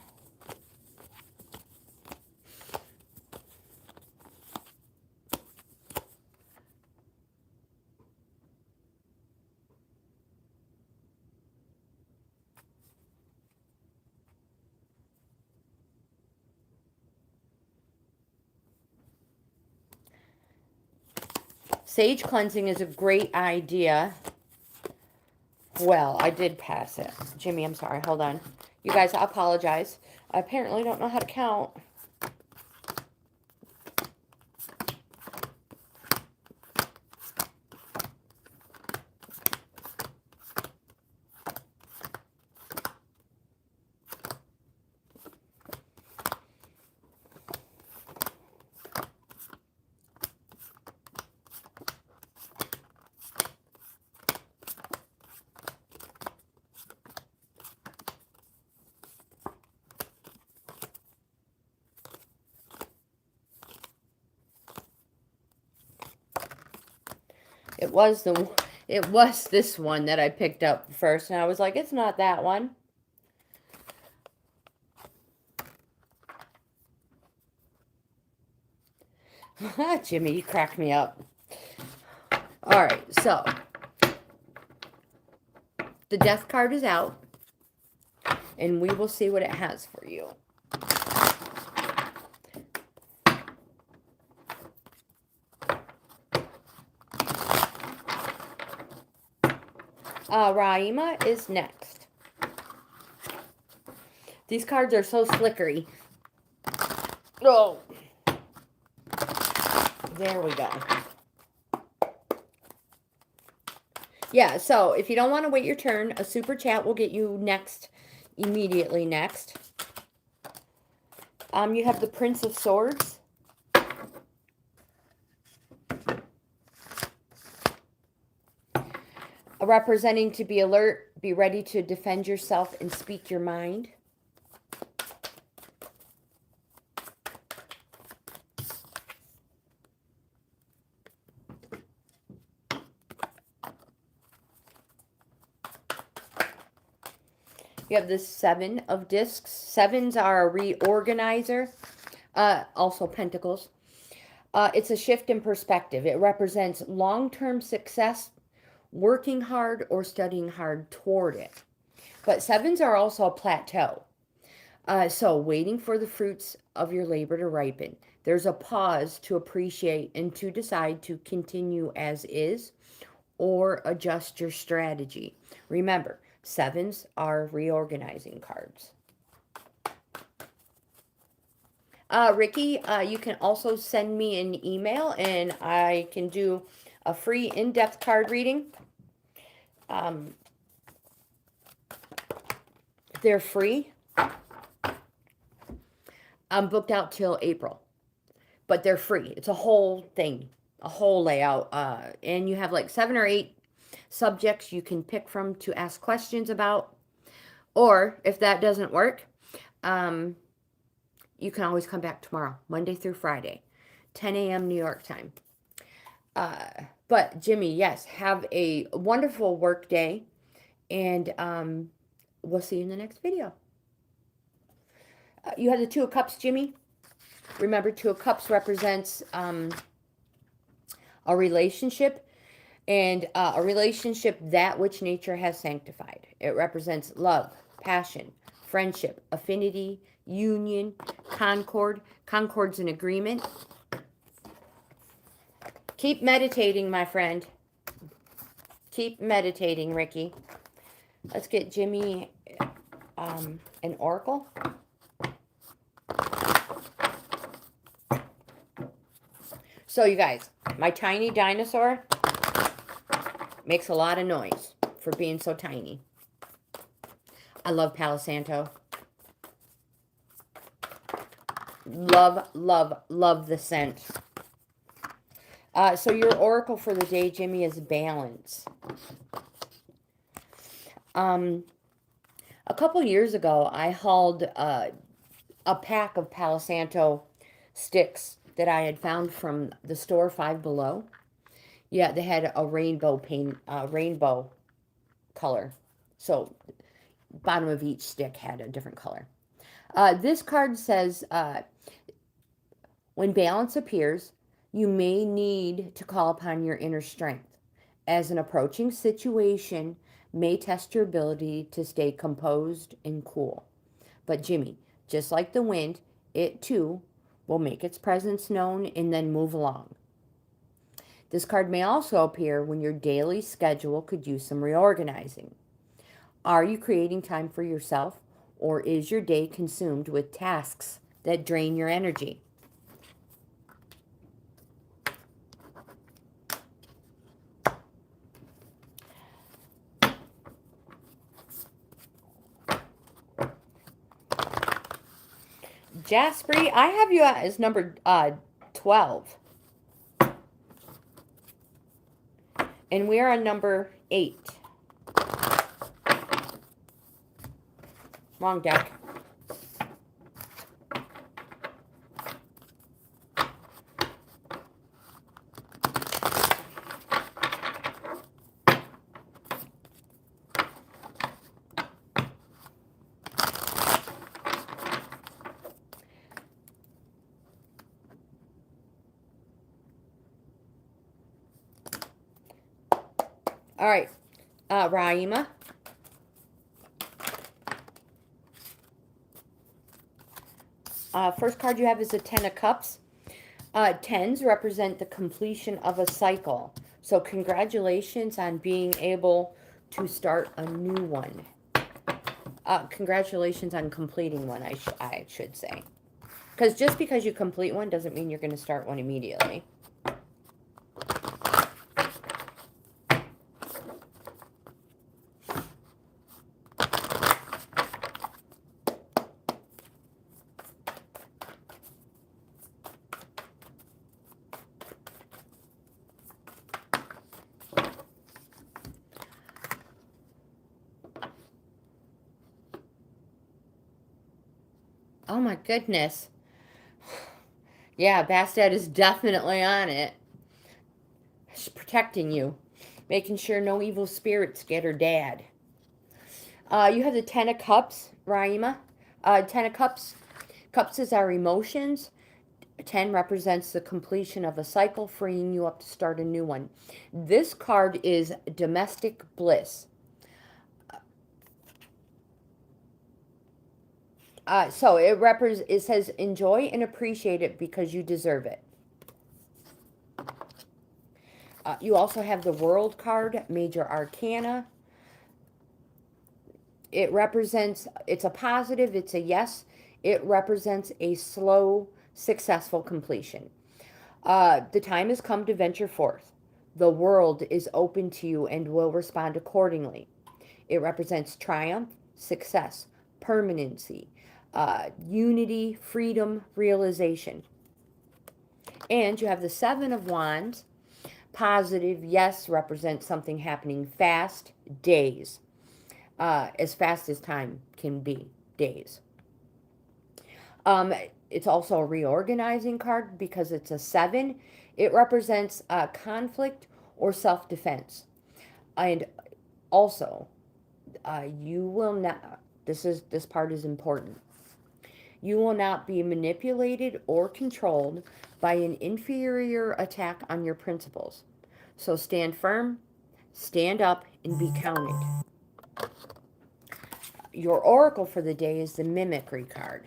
Sage cleansing is a great idea. Well, I did pass it. Jimmy, I'm sorry. Hold on. You guys, I apologize. I apparently don't know how to count. It was this one that I picked up first, and I was like, it's not that one. Jimmy, you cracked me up. All right, so the death card is out, and we will see what it has for you. Raima is next. These cards are so slickery. Oh. There we go. Yeah, so if you don't want to wait your turn, a super chat will get you next, immediately next. You have the Prince of Swords. Representing to be alert, be ready to defend yourself and speak your mind. You have the Seven of Discs. Sevens are a reorganizer. Also Pentacles. It's a shift in perspective. It represents long-term success, working hard or studying hard toward it. But sevens are also a plateau. So waiting for the fruits of your labor to ripen. There's a pause to appreciate and to decide to continue as is or adjust your strategy. Remember, sevens are reorganizing cards. Ricky, you can also send me an email and I can do a free in-depth card reading. They're free. I'm booked out till April, but they're free. It's a whole thing, a whole layout. And you have like 7 or 8 subjects you can pick from to ask questions about. Or if that doesn't work, you can always come back tomorrow, Monday through Friday, 10 a.m. New York time. But Jimmy, yes, have a wonderful work day, and we'll see you in the next video. You have the Two of Cups, Jimmy. Remember, Two of Cups represents a relationship, and a relationship that which nature has sanctified. It represents love, passion, friendship, affinity, union, concord. Concord's an agreement. Keep meditating, my friend. Keep meditating, Ricky. Let's get Jimmy an oracle. So, you guys, my tiny dinosaur makes a lot of noise for being so tiny. I love Palo Santo. Love, love, love the scent. So your oracle for the day, Jimmy, is balance. A couple years ago, I hauled a pack of Palo Santo sticks that I had found from the store Five Below. Yeah, they had a rainbow rainbow color. So bottom of each stick had a different color. This card says, when balance appears, you may need to call upon your inner strength, as an approaching situation may test your ability to stay composed and cool. But Jimmy, just like the wind, it too will make its presence known and then move along. This card may also appear when your daily schedule could use some reorganizing. Are you creating time for yourself, or is your day consumed with tasks that drain your energy? Jasperi, I have you as number 12. And we are on number 8. Wrong deck. All right, Raima. First card you have is the Ten of Cups. Tens represent the completion of a cycle. So congratulations on being able to start a new one. Congratulations on completing one, I should say. Because just because you complete one doesn't mean you're going to start one immediately. Oh my goodness. Yeah, Bastet is definitely on it. She's protecting you. Making sure no evil spirits get her dad. You have the Ten of Cups, Raima. Ten of Cups. Cups is our emotions. 10 represents the completion of a cycle, freeing you up to start a new one. This card is domestic bliss. So it says enjoy and appreciate it because you deserve it. You also have the World card, Major Arcana. It represents, it's a positive, it's a yes. It represents a slow, successful completion. The time has come to venture forth. The world is open to you and will respond accordingly. It represents triumph, success, permanency, unity, freedom, realization. And you have the Seven of Wands. Positive, yes, represents something happening fast, days. As fast as time can be, days. It's also a reorganizing card because it's a 7. It represents conflict or self-defense. And also, you will not, this part is important. You will not be manipulated or controlled by an inferior attack on your principles. So stand firm, stand up, and be counted. Your oracle for the day is the Mimicry card.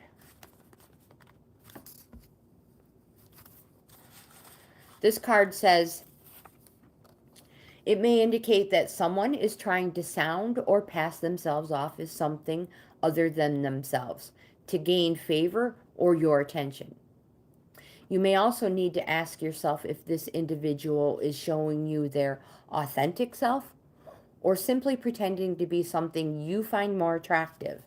This card says, it may indicate that someone is trying to sound or pass themselves off as something other than themselves to gain favor or your attention. You may also need to ask yourself if this individual is showing you their authentic self or simply pretending to be something you find more attractive.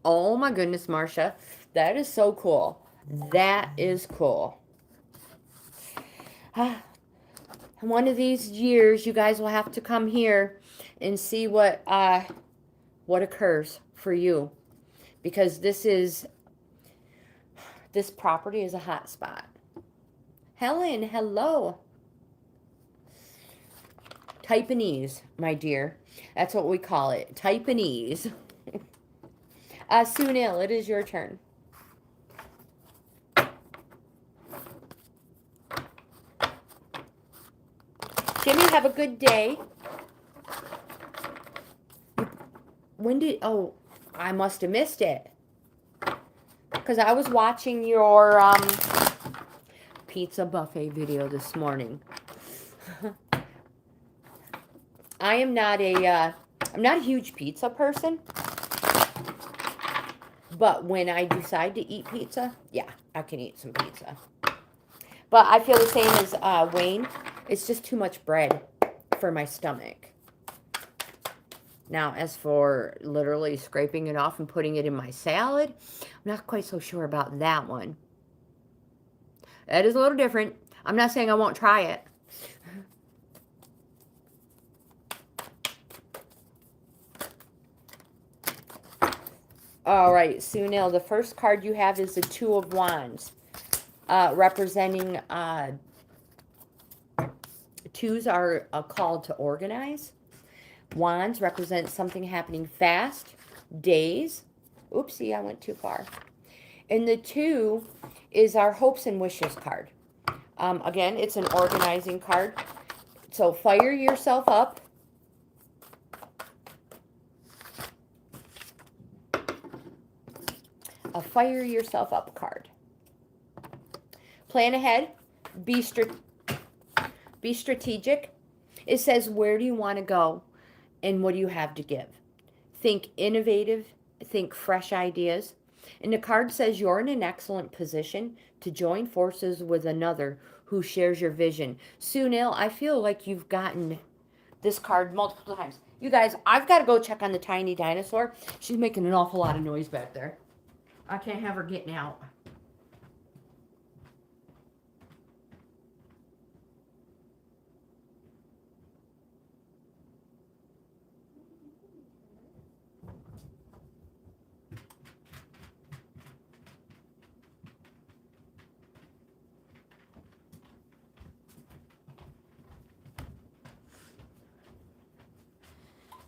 Oh my goodness, Marcia. That is so cool. That is cool. One of these years, you guys will have to come here and see what occurs for you, because this property is a hot spot. Helen, hello. Typanese, my dear. That's what we call it. Typanese. Sunil, it is your turn. Jimmy, have a good day. Oh, I must have missed it. Because I was watching your pizza buffet video this morning. I'm not a huge pizza person. But when I decide to eat pizza, yeah, I can eat some pizza. But I feel the same as Wayne. It's just too much bread for my stomach. Now, as for literally scraping it off and putting it in my salad, I'm not quite so sure about that one. That is a little different. I'm not saying I won't try it. All right, Sunil, the first card you have is the Two of Wands, representing twos are a call to organize. Wands represents something happening fast, days. Oopsie, I went too far. And the two is our hopes and wishes card. Again, it's an organizing card. So fire yourself up. A fire yourself up card. Plan ahead. Be strategic. It says, where do you want to go and what do you have to give? Think innovative. Think fresh ideas. And the card says you're in an excellent position to join forces with another who shares your vision. Sunil, I feel like you've gotten this card multiple times. You guys, I've got to go check on the tiny dinosaur. She's making an awful lot of noise back there. I can't have her getting out.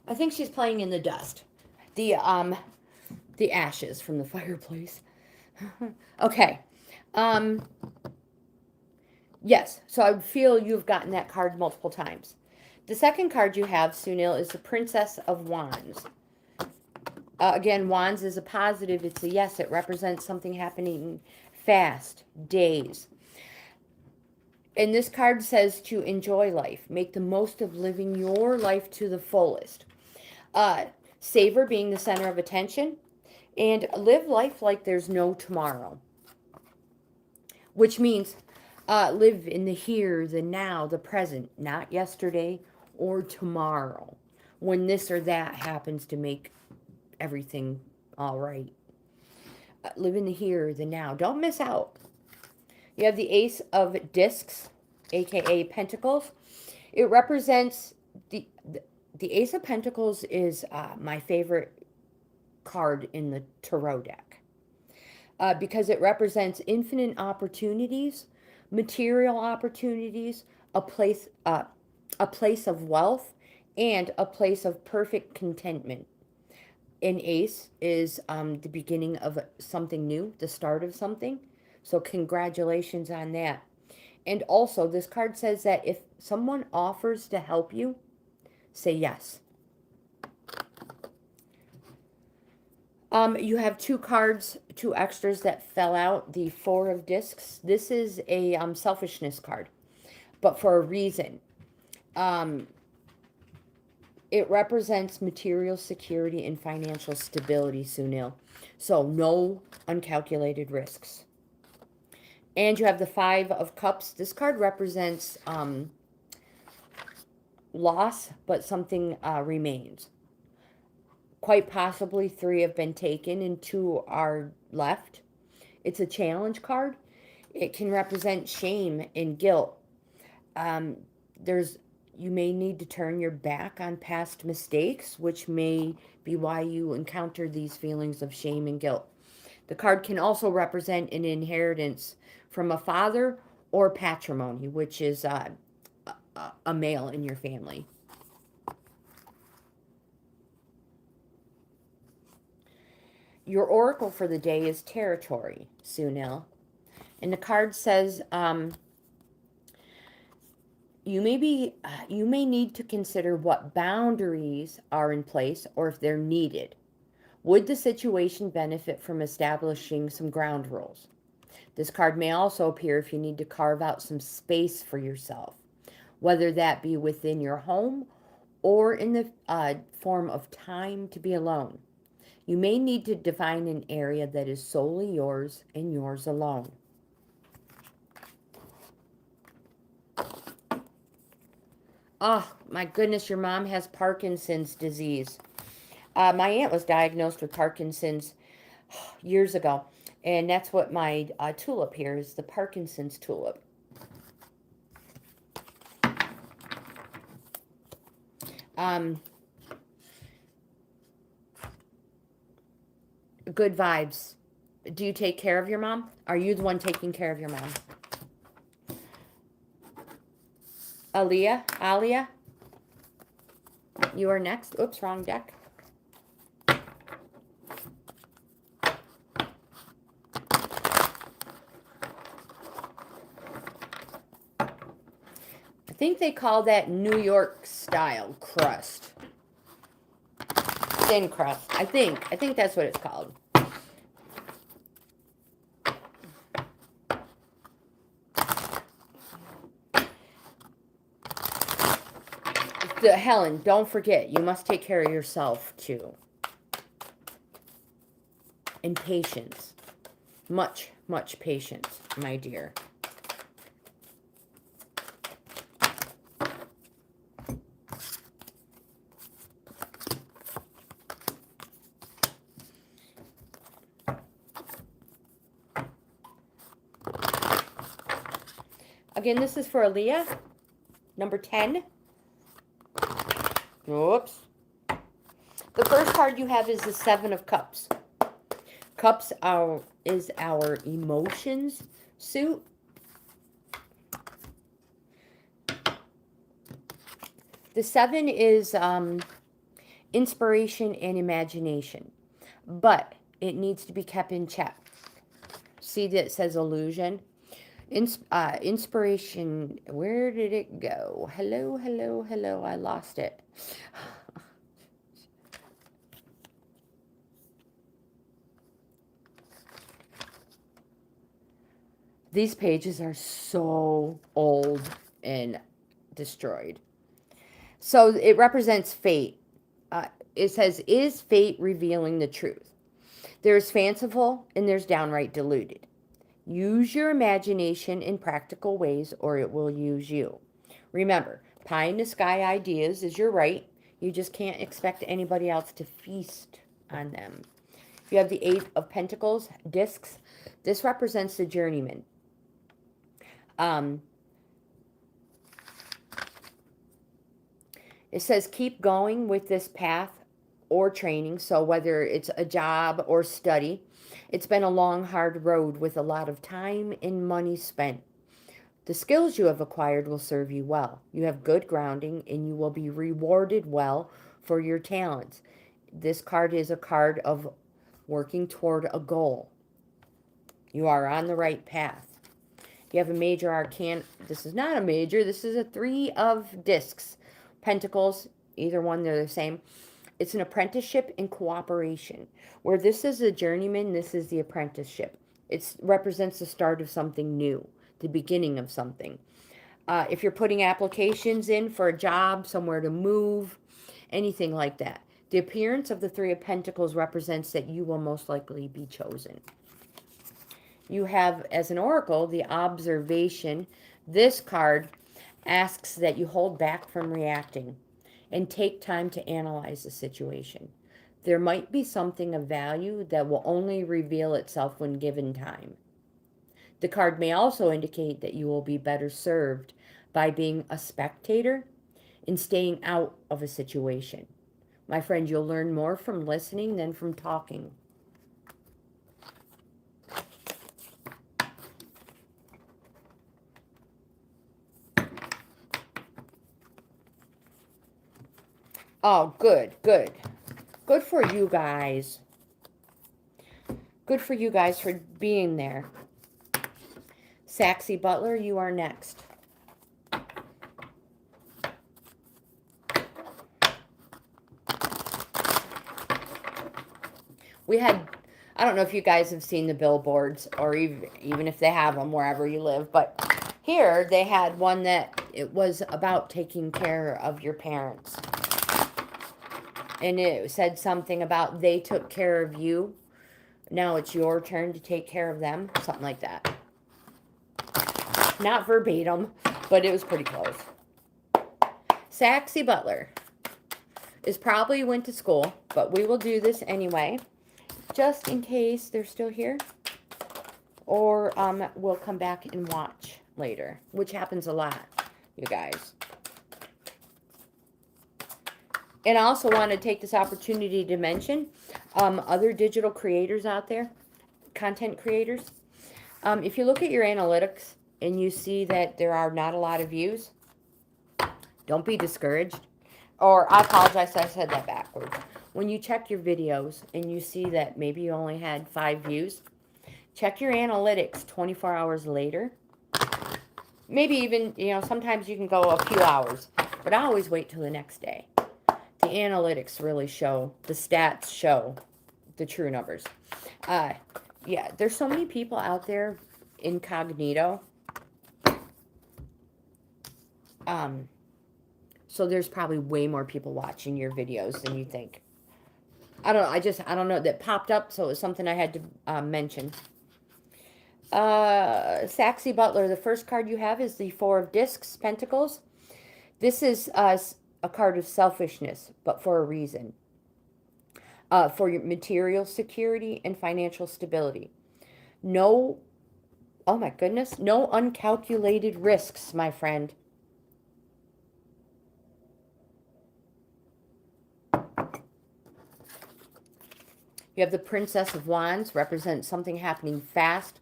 I think she's playing in the dust. The ashes from the fireplace. Okay. Yes, so I feel you've gotten that card multiple times. The second card you have, Sunil, is the Princess of Wands. Again, Wands is a positive. It's a yes. It represents something happening fast, days. And this card says to enjoy life. Make the most of living your life to the fullest. Savor being the center of attention. And live life like there's no tomorrow. Which means live in the here, the now, the present. Not yesterday or tomorrow. When this or that happens to make everything all right. Live in the here, the now. Don't miss out. You have the Ace of Discs, aka Pentacles. It represents the Ace of Pentacles is my favorite card in the tarot deck because it represents infinite opportunities, material opportunities, a place of wealth, and a place of perfect contentment. An ace is the beginning of something new, the start of something. So congratulations on that. And also, this card says that if someone offers to help you, say yes. You have two cards, two extras that fell out. The Four of Discs. This is a selfishness card, but for a reason. It represents material security and financial stability, Sunil. So no uncalculated risks. And you have the Five of Cups. This card represents loss, but something remains. Quite possibly 3 have been taken and 2 are left. It's a challenge card. It can represent shame and guilt. Um, there's You may need to turn your back on past mistakes, which may be why you encounter these feelings of shame and guilt. The card can also represent an inheritance from a father or patrimony, which is a male in your family. Your oracle for the day is territory, Sunil. And the card says you may need to consider what boundaries are in place or if they're needed. Would the situation benefit from establishing some ground rules? This card may also appear if you need to carve out some space for yourself, whether that be within your home or in the form of time to be alone. You may need to define an area that is solely yours and yours alone. Oh, my goodness, your mom has Parkinson's disease. My aunt was diagnosed with Parkinson's years ago, and that's what my tulip here is, the Parkinson's tulip. Good vibes. Do you take care of your mom? Are you the one taking care of your mom? Alia, you are next. Oops, wrong deck. I think they call that New York style crust. Thin crust. I think that's what it's called. Helen, don't forget, you must take care of yourself too. And patience. Much, much patience, my dear. Again, this is for Aaliyah, number 10. Oops. The first card you have is the 7 of Cups. Cups is our emotions suit. The 7 is inspiration and imagination, but it needs to be kept in check. See that it says illusion? Inspiration, where did it go? Hello, hello, hello, I lost it. These pages are so old and destroyed. So it represents fate. It says, is fate revealing the truth? There's fanciful and there's downright deluded. Use your imagination in practical ways or it will use you. Remember, pie in the sky ideas is your right. You just can't expect anybody else to feast on them. You have the 8 of Pentacles, discs. This represents the journeyman. It says keep going with this path or training. So whether it's a job or study, it's been a long, hard road with a lot of time and money spent. The skills you have acquired will serve you well. You have good grounding and you will be rewarded well for your talents. This card is a card of working toward a goal. You are on the right path. You have a major arcana. This is not a major. This is a 3 of discs. Pentacles, either one, they're the same. It's an apprenticeship in cooperation. Where this is a journeyman, this is the apprenticeship. It represents the start of something new, the beginning of something. If you're putting applications in for a job, somewhere to move, anything like that. The appearance of the 3 of Pentacles represents that you will most likely be chosen. You have, as an oracle, the observation. This card asks that you hold back from reacting and take time to analyze the situation. There might be something of value that will only reveal itself when given time. The card may also indicate that you will be better served by being a spectator and staying out of a situation. My friend, you'll learn more from listening than from talking. Oh, good, good. Good for you guys. Good for you guys for being there. Saxy Butler, you are next. We had, I don't know if you guys have seen the billboards, or even if they have them wherever you live, but here they had one that it was about taking care of your parents. And it said something about they took care of you. Now it's your turn to take care of them. Something like that. Not verbatim, but it was pretty close. Saxy Butler is probably went to school, but we will do this anyway, just in case they're still here. Or we'll come back and watch later, which happens a lot, you guys. And I also want to take this opportunity to mention other digital creators out there, content creators. If you look at your analytics and you see that there are not a lot of views, don't be discouraged. Or I apologize, I said that backwards. When you check your videos and you see that maybe you only had 5 views, check your analytics 24 hours later. Maybe even, sometimes you can go a few hours, but I always wait till the next day. The analytics really show, the stats show the true numbers. Yeah, there's so many people out there incognito. So there's probably way more people watching your videos than you think. I don't know. I don't know. That popped up, so it was something I had to mention. Saxy Butler, the first card you have is the 4 of Discs, Pentacles. This is a card of selfishness, but for a reason. For your material security and financial stability. No, oh my goodness, no uncalculated risks, my friend. You have the Princess of Wands, represents something happening fast.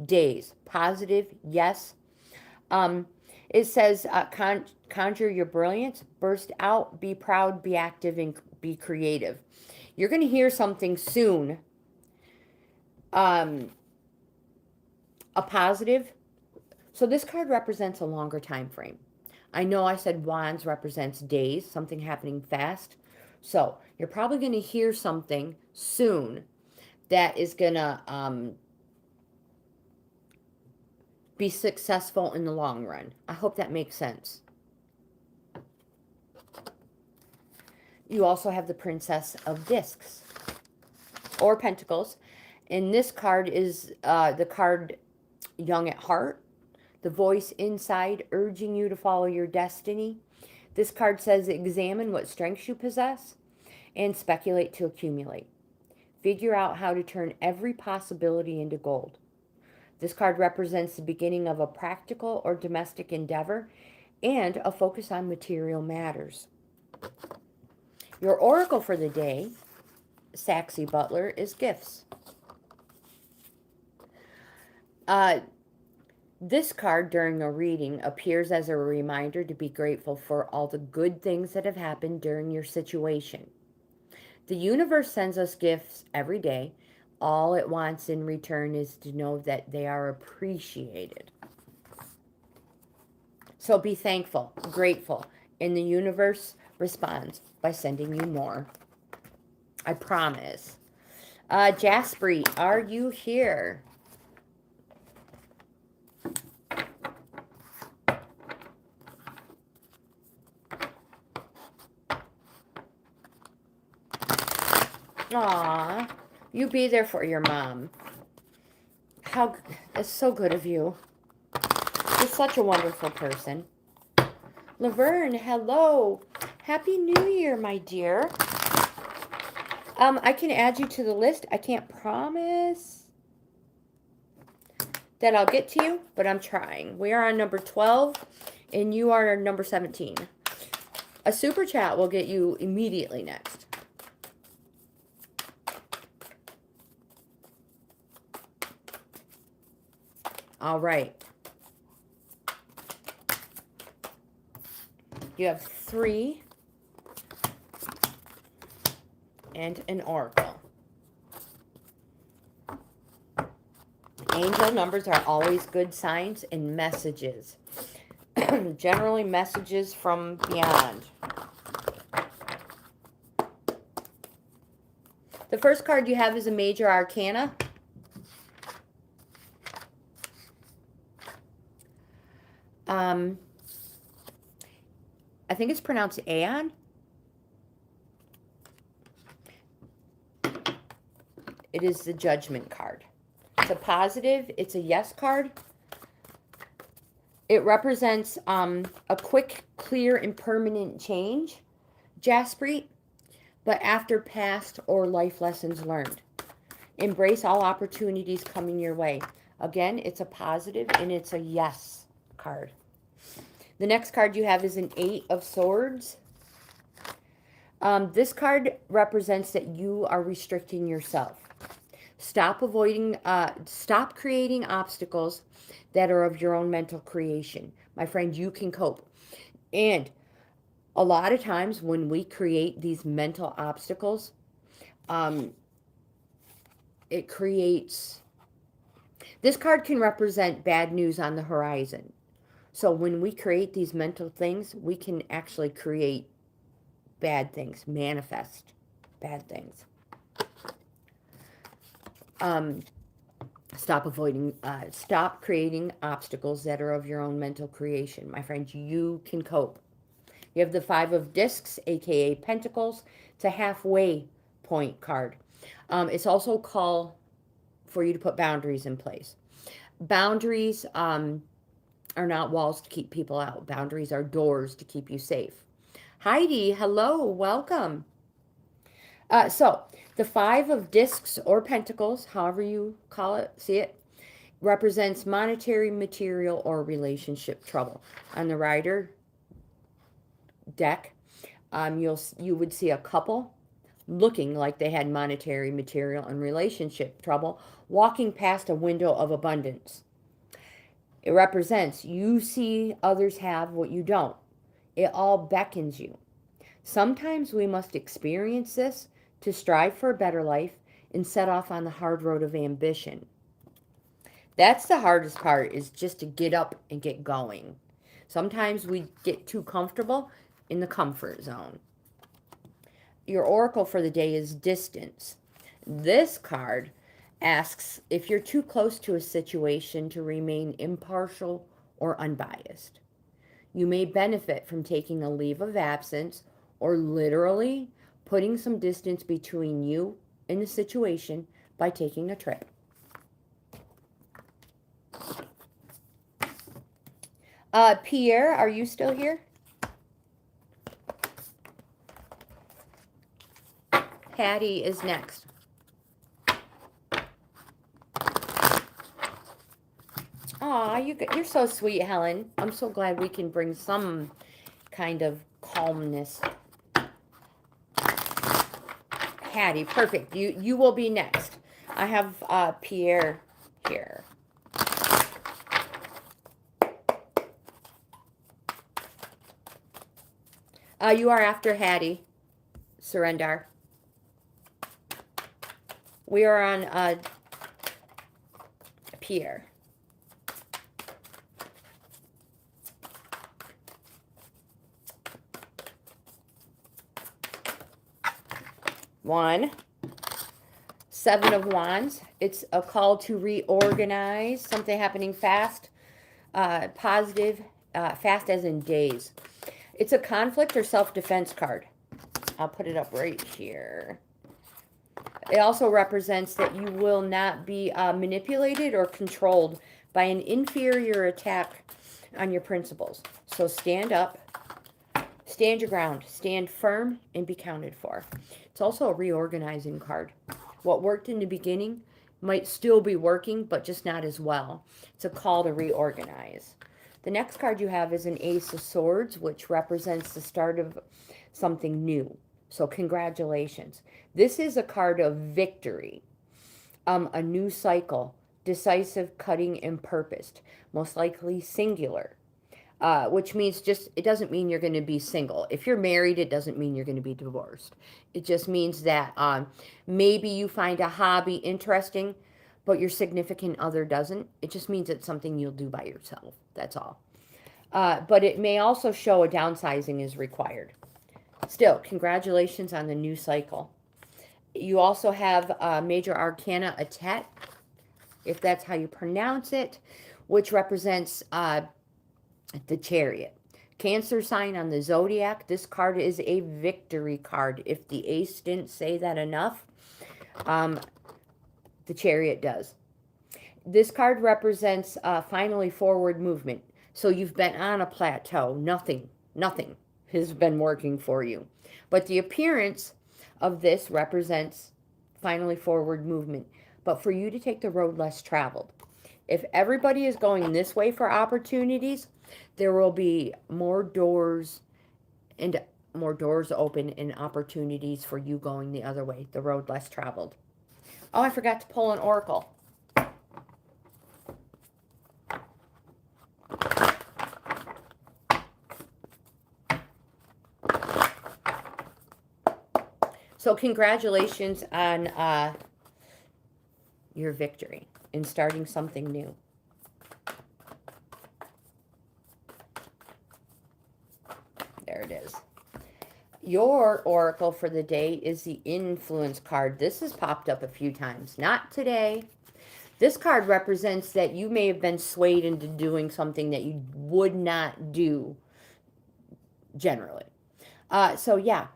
Days, positive, yes. It says, conjure your brilliance, burst out, be proud, be active, and be creative. You're going to hear something soon. A positive. So this card represents a longer time frame. I know I said Wands represents days, something happening fast. So you're probably going to hear something soon that is going to be successful in the long run. I hope that makes sense. You also have the Princess of Discs or Pentacles. And this card is the card Young at Heart. The voice inside urging you to follow your destiny. This card says examine what strengths you possess and speculate to accumulate. Figure out how to turn every possibility into gold. This card represents the beginning of a practical or domestic endeavor and a focus on material matters. Your oracle for the day, Saxy Butler, is gifts. This card during a reading appears as a reminder to be grateful for all the good things that have happened during your situation. The universe sends us gifts every day. All it wants in return is to know that they are appreciated. So be thankful, grateful, and the universe responds by sending you more. I promise. Jaspreet, are you here? Aw, you be there for your mom. It's so good of you. You're such a wonderful person. Laverne, hello. Happy New Year, my dear. I can add you to the list. I can't promise that I'll get to you, but I'm trying. We are on number 12, and you are number 17. A super chat will get you immediately next. All right. You have 3 and an oracle. Angel numbers are always good signs and messages. Generally messages from beyond. The first card you have is a major arcana. I think it's pronounced Aeon. It is the Judgment card. It's a positive. It's a yes card. It represents a quick, clear, and permanent change, Jaspreet, but after past or life lessons learned. Embrace all opportunities coming your way. Again, it's a positive and it's a yes card. The next card you have is an 8 of Swords. This card represents that you are restricting yourself. Stop creating obstacles that are of your own mental creation. My friend, you can cope. And a lot of times when we create these mental obstacles, it creates... This card can represent bad news on the horizon. So when we create these mental things, we can actually create bad things, manifest bad things. Stop creating obstacles that are of your own mental creation. My friends, you can cope. You have the 5 of Discs, aka Pentacles. It's a halfway point card. It's also a call for you to put boundaries in place. Boundaries are not walls to keep people out. Boundaries are doors to keep you safe. Heidi, hello, welcome. So the 5 of Discs or Pentacles, however you call it, see it, represents monetary, material, or relationship trouble. On the Rider deck, you would see a couple looking like they had monetary, material, and relationship trouble walking past a window of abundance. It represents you see others have what you don't. It all beckons you. Sometimes we must experience this to strive for a better life and set off on the hard road of ambition. That's the hardest part, is just to get up and get going. Sometimes we get too comfortable in the comfort zone. Your oracle for the day is Distance. This card asks if you're too close to a situation to remain impartial or unbiased. You may benefit from taking a leave of absence or literally putting some distance between you and the situation by taking a trip. Pierre, are you still here? Patty is next. Aw, you're so sweet, Helen. I'm so glad we can bring some kind of calmness. Hattie, perfect. You will be next. I have Pierre here. You are after Hattie. Surrender. We are on Pierre. One. 7 of Wands. It's a call to reorganize. Something happening fast. Positive. Fast as in days. It's a conflict or self-defense card. I'll put it up right here. It also represents that you will not be manipulated or controlled by an inferior attack on your principles. So stand up. Stand your ground. Stand firm and be counted for. It's also a reorganizing card. What worked in the beginning might still be working, but just not as well. It's a call to reorganize. The next card you have is an Ace of Swords, which represents the start of something new. So congratulations. This is a card of victory, a new cycle, decisive, cutting, and purposed, most likely singular. Which means just, it doesn't mean you're going to be single. If you're married, it doesn't mean you're going to be divorced. It just means that maybe you find a hobby interesting, but your significant other doesn't. It just means it's something you'll do by yourself. That's all. But it may also show a downsizing is required. Still, congratulations on the new cycle. You also have Major Arcana Atet, if that's how you pronounce it, which represents the Chariot. Cancer sign on the zodiac. This card is a victory card. If the ace didn't say that enough, the Chariot does. This card represents finally forward movement. So you've been on a plateau. Nothing has been working for you. But the appearance of this represents finally forward movement. But for you to take the road less traveled. If everybody is going this way for opportunities, there will be more doors open and opportunities for you going the other way, the road less traveled. Oh, I forgot to pull an oracle. So congratulations on your victory in starting something new. There it is. Your oracle for the day is the Influence card. This has popped up a few times. Not today. This card represents that you may have been swayed into doing something that you would not do generally. So yeah,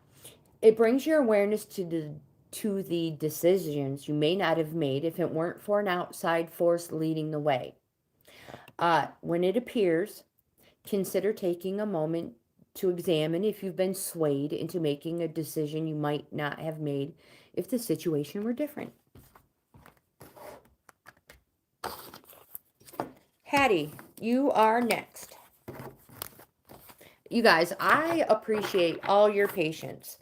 it brings your awareness to the decisions you may not have made if it weren't for an outside force leading the way. When it appears, consider taking a moment to examine if you've been swayed into making a decision you might not have made if the situation were different. Hattie, you are next. You guys, I appreciate all your patience.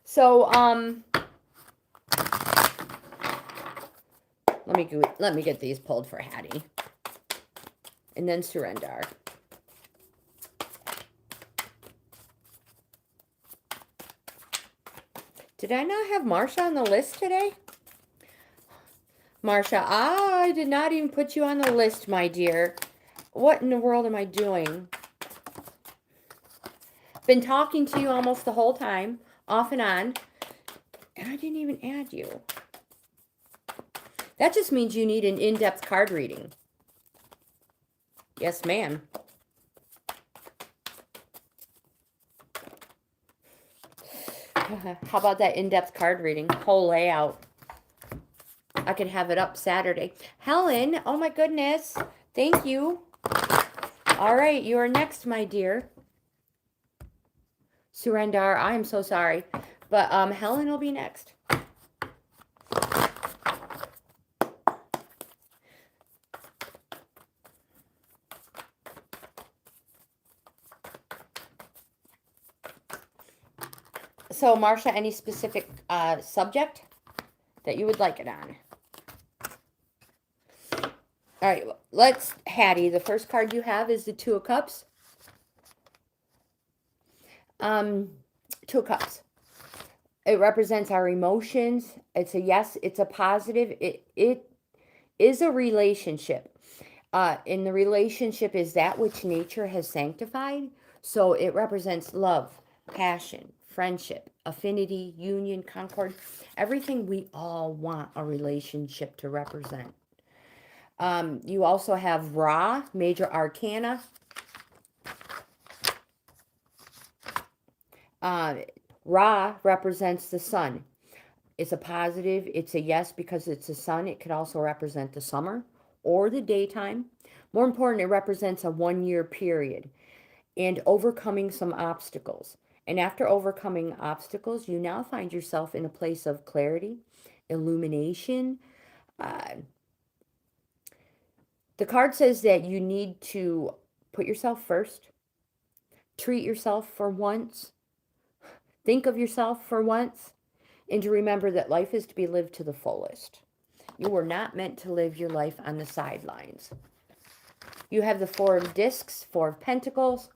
So, let me get these pulled for Hattie. And then Surrender. Did I not have Marsha on the list today? Marsha, I did not even put you on the list, my dear. What in the world am I doing? Been talking to you almost the whole time, off and on, and I didn't even add you. That just means you need an in-depth card reading. Yes, ma'am. How about that in-depth card reading? Whole layout. I can have it up Saturday. Helen, oh my goodness. Thank you. All right, you are next, my dear. Surrender, I am so sorry. But Helen will be next. So, Marsha, any specific subject that you would like it on? All right, let's, Hattie, the first card you have is the Two of Cups. Two of Cups. It represents our emotions. It's a yes, it's a positive. It is a relationship. In the relationship is that which nature has sanctified. So it represents love, passion, friendship, affinity, union, concord, everything we all want a relationship to represent. You also have Ra, Major Arcana. Ra represents the sun. It's a positive, it's a yes because it's the sun. It could also represent the summer or the daytime. More important, it represents a 1 year period and overcoming some obstacles. And after overcoming obstacles, you now find yourself in a place of clarity, illumination. Uh, the card says that you need to put yourself first, treat yourself for once, think of yourself for once, and to remember that life is to be lived to the fullest. You were not meant to live your life on the sidelines. You have the Four of Discs, Four of Pentacles.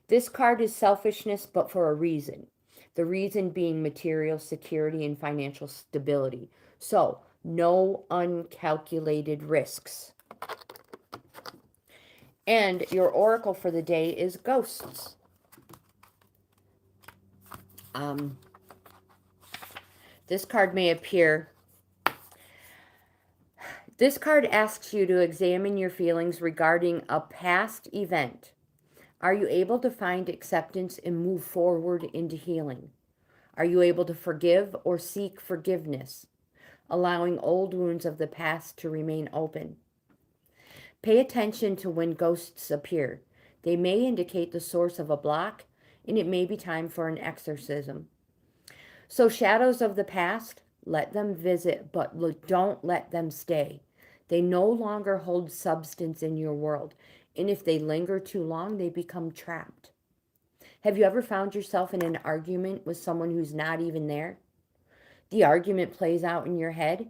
This card is selfishness, but for a reason. The reason being material security and financial stability. So, no uncalculated risks. And your oracle for the day is ghosts. This card may appear. This card asks you to examine your feelings regarding a past event. Are you able to find acceptance and move forward into healing? Are you able to forgive or seek forgiveness, allowing old wounds of the past to remain open? Pay attention to when ghosts appear. They may indicate the source of a block, and it may be time for an exorcism. So shadows of the past, let them visit, but don't let them stay. They no longer hold substance in your world, and if they linger too long, they become trapped. Have you ever found yourself in an argument with someone who's not even there? The argument plays out in your head.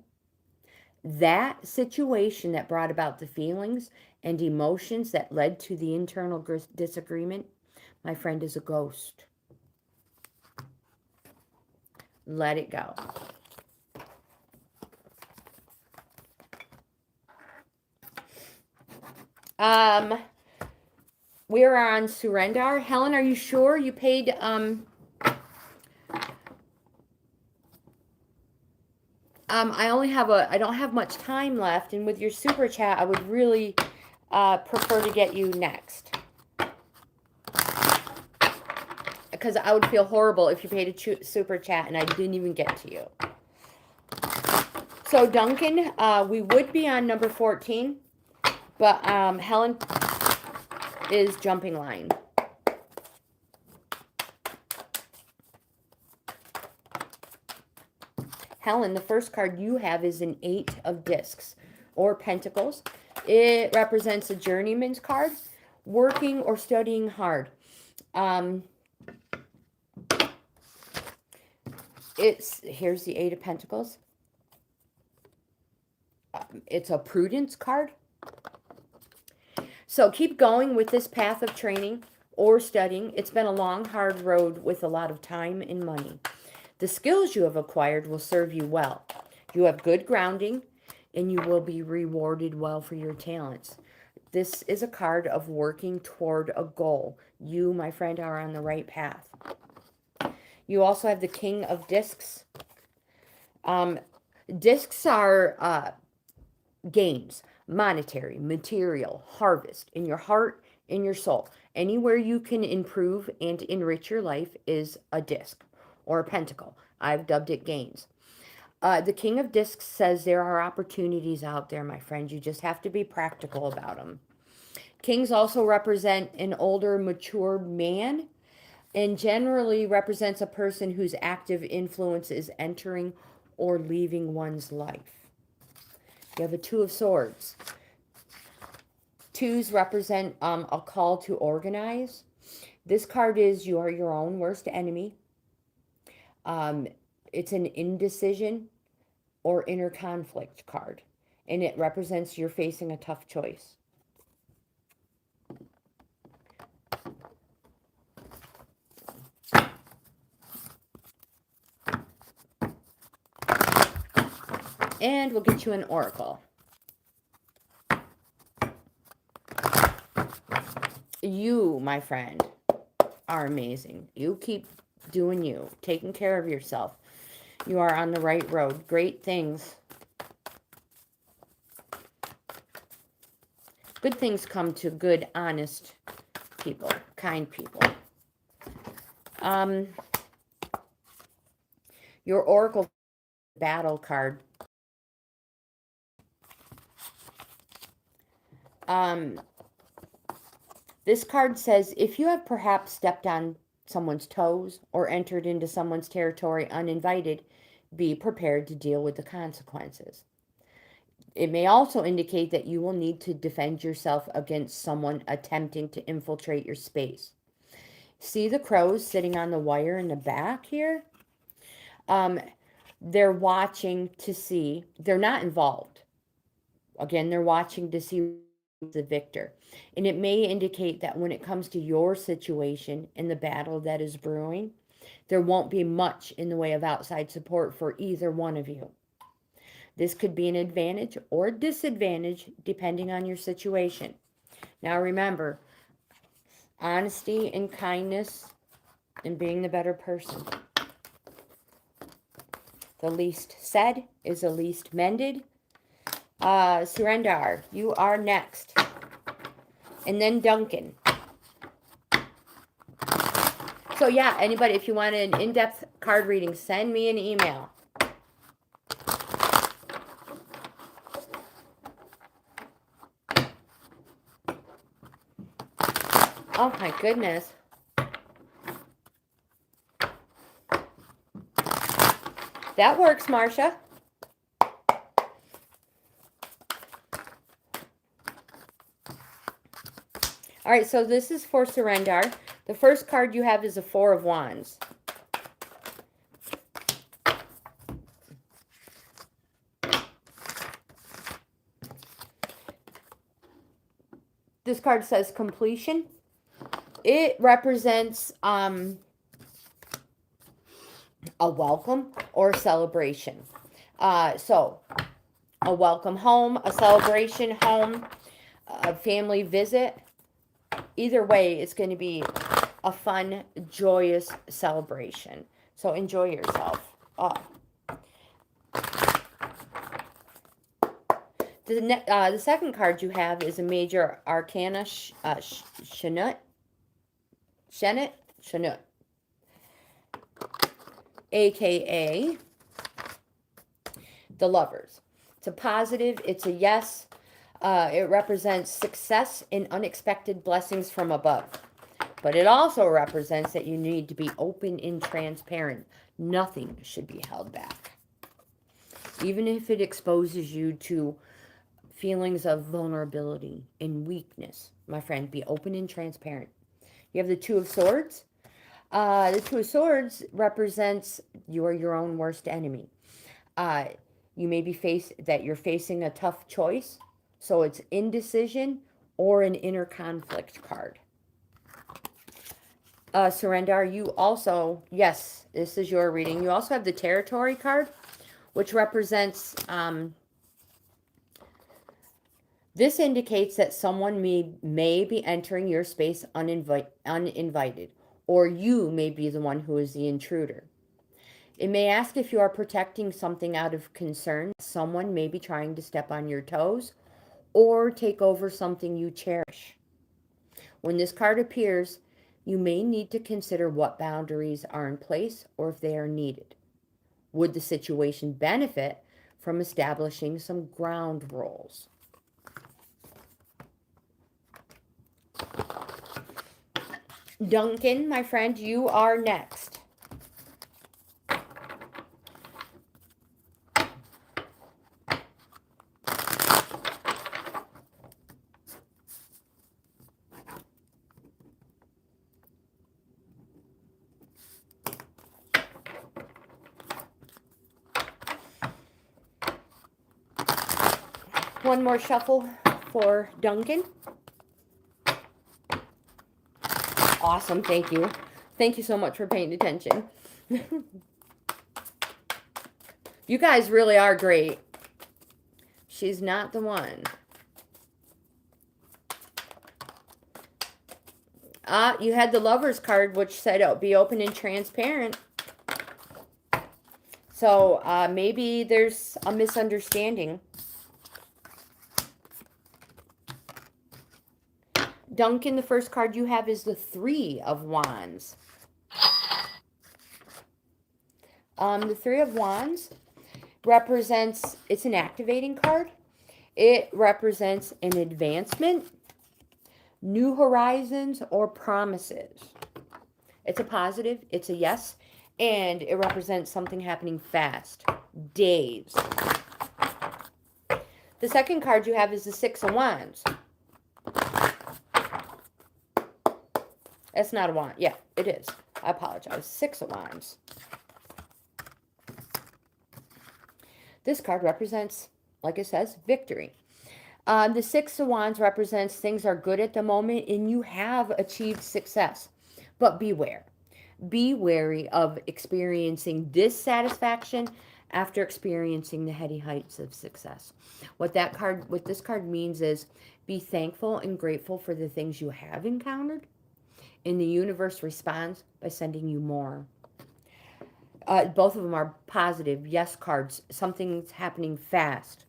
That situation that brought about the feelings and emotions that led to the internal disagreement, my friend, is a ghost. Let it go. We are on surrender. Helen, are you sure you paid I don't have much time left, and with your super chat, I would really prefer to get you next. Because I would feel horrible if you paid a super chat and I didn't even get to you. So Duncan, we would be on number 14, but Helen is jumping line. Helen, the first card you have is an 8 of Discs or Pentacles. It represents a journeyman's card, working or studying hard. Here's the 8 of Pentacles. It's a prudence card. So keep going with this path of training or studying. It's been a long, hard road with a lot of time and money. The skills you have acquired will serve you well. You have good grounding, and you will be rewarded well for your talents. This is a card of working toward a goal. You, my friend, are on the right path. You also have the King of Discs. Discs are gains, monetary, material, harvest, in your heart, in your soul. Anywhere you can improve and enrich your life is a disc or a pentacle. I've dubbed it gains. The King of Discs says there are opportunities out there, my friend. You just have to be practical about them. Kings also represent an older, mature man, and generally represents a person whose active influence is entering or leaving one's life. You have a Two of Swords. Twos represent a call to organize. This card is you are your own worst enemy. It's an indecision or inner conflict card, and it represents you're facing a tough choice. And we'll get you an oracle. You, my friend, are amazing. You keep doing you, taking care of yourself. You are on the right road. Great things. Good things come to good, honest people, kind people. Your oracle battle card. This card says, if you have perhaps stepped on someone's toes or entered into someone's territory uninvited, be prepared to deal with the consequences. It may also indicate that you will need to defend yourself against someone attempting to infiltrate your space. See the crows sitting on the wire in the back here? They're watching to see. They're not involved. Again, they're watching to see the victor. And it may indicate that when it comes to your situation and the battle that is brewing, there won't be much in the way of outside support for either one of you. This could be an advantage or a disadvantage depending on your situation. Now remember, honesty and kindness and being the better person. The least said is the least mended. Surrender, you are next. And then Duncan. So yeah, anybody, if you want an in-depth card reading, send me an email. Oh my goodness. That works, Marcia. All right, so this is for surrender. The first card you have is a Four of Wands. This card says completion. It represents a welcome or a celebration. So a welcome home, a celebration home, a family visit. Either way, it's going to be a fun, joyous celebration. So enjoy yourself. The second card you have is a major arcana, Shanut, aka the Lovers. It's a positive, it's a yes. It represents success and unexpected blessings from above. But it also represents that you need to be open and transparent. Nothing should be held back. Even if it exposes you to feelings of vulnerability and weakness, my friend, be open and transparent. You have the Two of Swords. The Two of Swords represents you're your own worst enemy. You may be you're facing a tough choice. So it's indecision or an inner conflict card. Surrender, you also, yes, this is your reading. You also have the Territory card, which represents, this indicates that someone may be entering your space uninvited, or you may be the one who is the intruder. It may ask if you are protecting something out of concern. Someone may be trying to step on your toes or take over something you cherish. When this card appears, you may need to consider what boundaries are in place or if they are needed. Would the situation benefit from establishing some ground rules? Duncan, my friend, you are next. One more shuffle for Duncan. Awesome, thank you. Thank you so much for paying attention. You guys really are great. She's not the one. You had the Lovers card, which said, oh, be open and transparent. So maybe there's a misunderstanding. Duncan, the first card you have is the Three of Wands. The Three of Wands represents, it's an activating card. It represents an advancement, new horizons, or promises. It's a positive, it's a yes, and it represents something happening fast, days. The second card you have is the Six of Wands. That's not a wand. Yeah, it is. I apologize. Six of Wands. This card represents, like it says, victory. The Six of Wands represents things are good at the moment and you have achieved success. But beware. Be wary of experiencing dissatisfaction after experiencing the heady heights of success. What this card means is be thankful and grateful for the things you have encountered, and the universe responds by sending you more. Both of them are positive yes cards. Something's happening fast.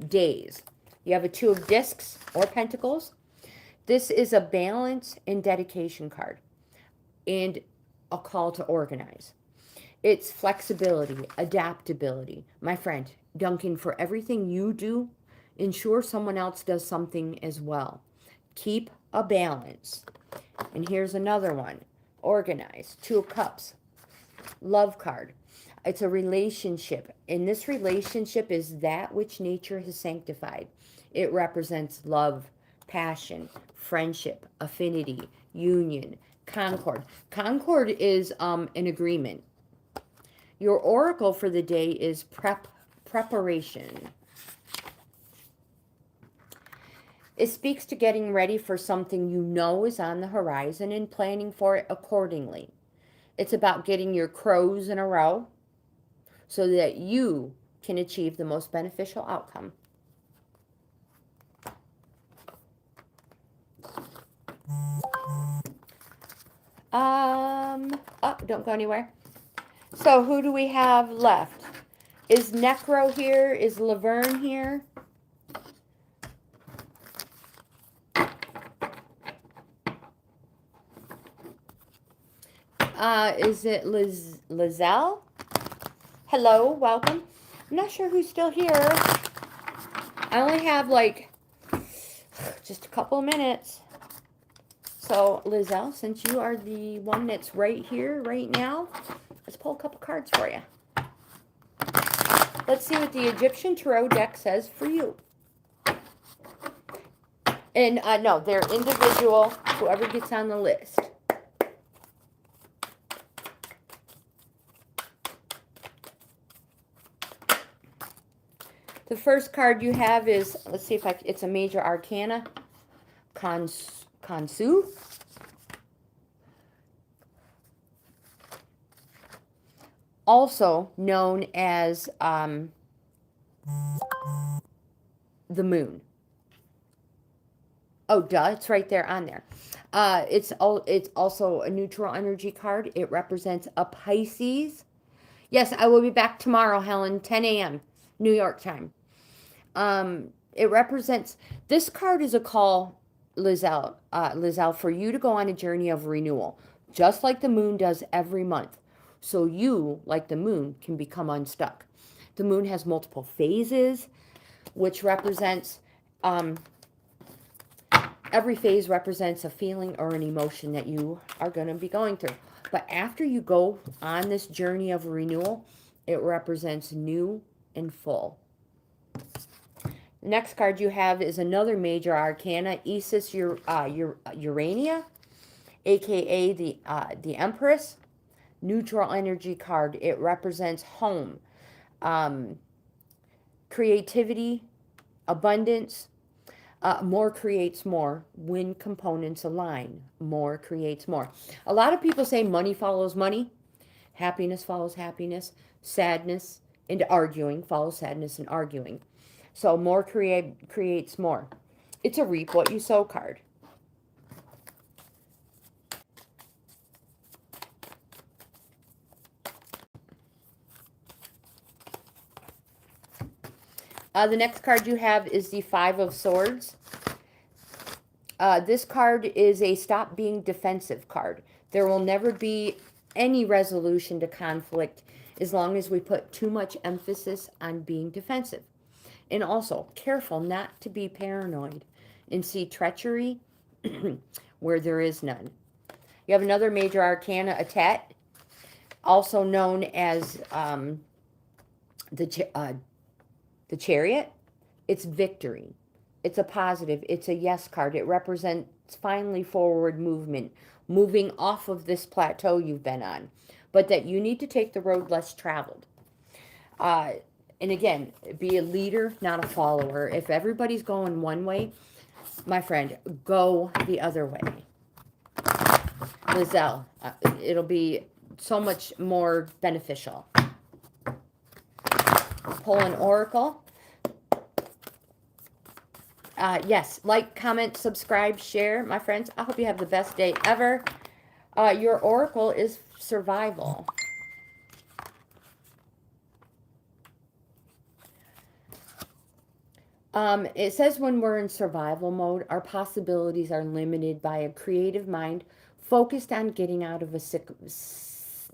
Days. You have a Two of Discs or Pentacles. This is a balance and dedication card and a call to organize. It's flexibility, adaptability. My friend, Duncan, for everything you do, ensure someone else does something as well. Keep a balance. And here's another one. Organize. Two of Cups. Love card. It's a relationship. And this relationship is that which nature has sanctified. It represents love, passion, friendship, affinity, union, concord. Concord is an agreement. Your oracle for the day is preparation. It speaks to getting ready for something you know is on the horizon and planning for it accordingly. It's about getting your crows in a row so that you can achieve the most beneficial outcome. Oh, don't go anywhere. So who do we have left? Is Necro here? Is Laverne here? Is it Lizelle? Hello, welcome. I'm not sure who's still here. I only have like just a couple of minutes. So Lizelle, since you are the one that's right here, right now, let's pull a couple cards for you. Let's see what the Egyptian Tarot deck says for you. And no, they're individual, whoever gets on the list. The first card you have is, let's see if it's a major arcana. Kansu. Also known as the moon. Oh, duh, it's right there on there. It's also a neutral energy card. It represents a Pisces. Yes, I will be back tomorrow, Helen, 10 a.m. New York time. It represents, this card is a call, Lizelle, for you to go on a journey of renewal, just like the moon does every month. So you, like the moon, can become unstuck. The moon has multiple phases, which represents, every phase represents a feeling or an emotion that you are going to be going through. But after you go on this journey of renewal, it represents new and full. Next card you have is another major arcana, Isis Urania, aka the Empress. Neutral energy card. It represents home, creativity, abundance. More creates more when components align. More creates more. A lot of people say money follows money, happiness follows happiness, sadness and arguing follows sadness and arguing. So more creates more. It's a reap what you sow card. The next card you have is the Five of Swords. This card is a stop being defensive card. There will never be any resolution to conflict as long as we put too much emphasis on being defensive. And also, careful not to be paranoid and see treachery where there is none. You have another major arcana, a Tet, also known as the Chariot. It's victory. It's a positive. It's a yes card. It represents finally forward movement, moving off of this plateau you've been on, but that you need to take the road less traveled. And again, be a leader, not a follower. If everybody's going one way, my friend, go the other way. Lizelle, it'll be so much more beneficial. Pull an oracle. Yes, like, comment, subscribe, share, my friends. I hope you have the best day ever. Your oracle is survival. It says when we're in survival mode, our possibilities are limited by a creative mind focused on getting out of a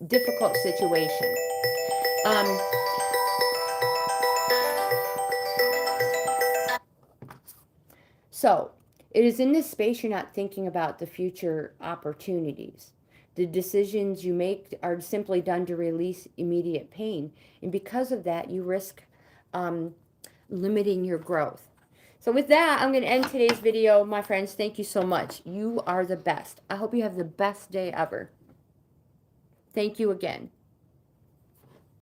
difficult situation. So, it is in this space you're not thinking about the future opportunities. The decisions you make are simply done to release immediate pain. And because of that, you risk limiting your growth. So with that, I'm going to end today's video. My friends, thank you so much. You are the best. I hope you have the best day ever. Thank you again.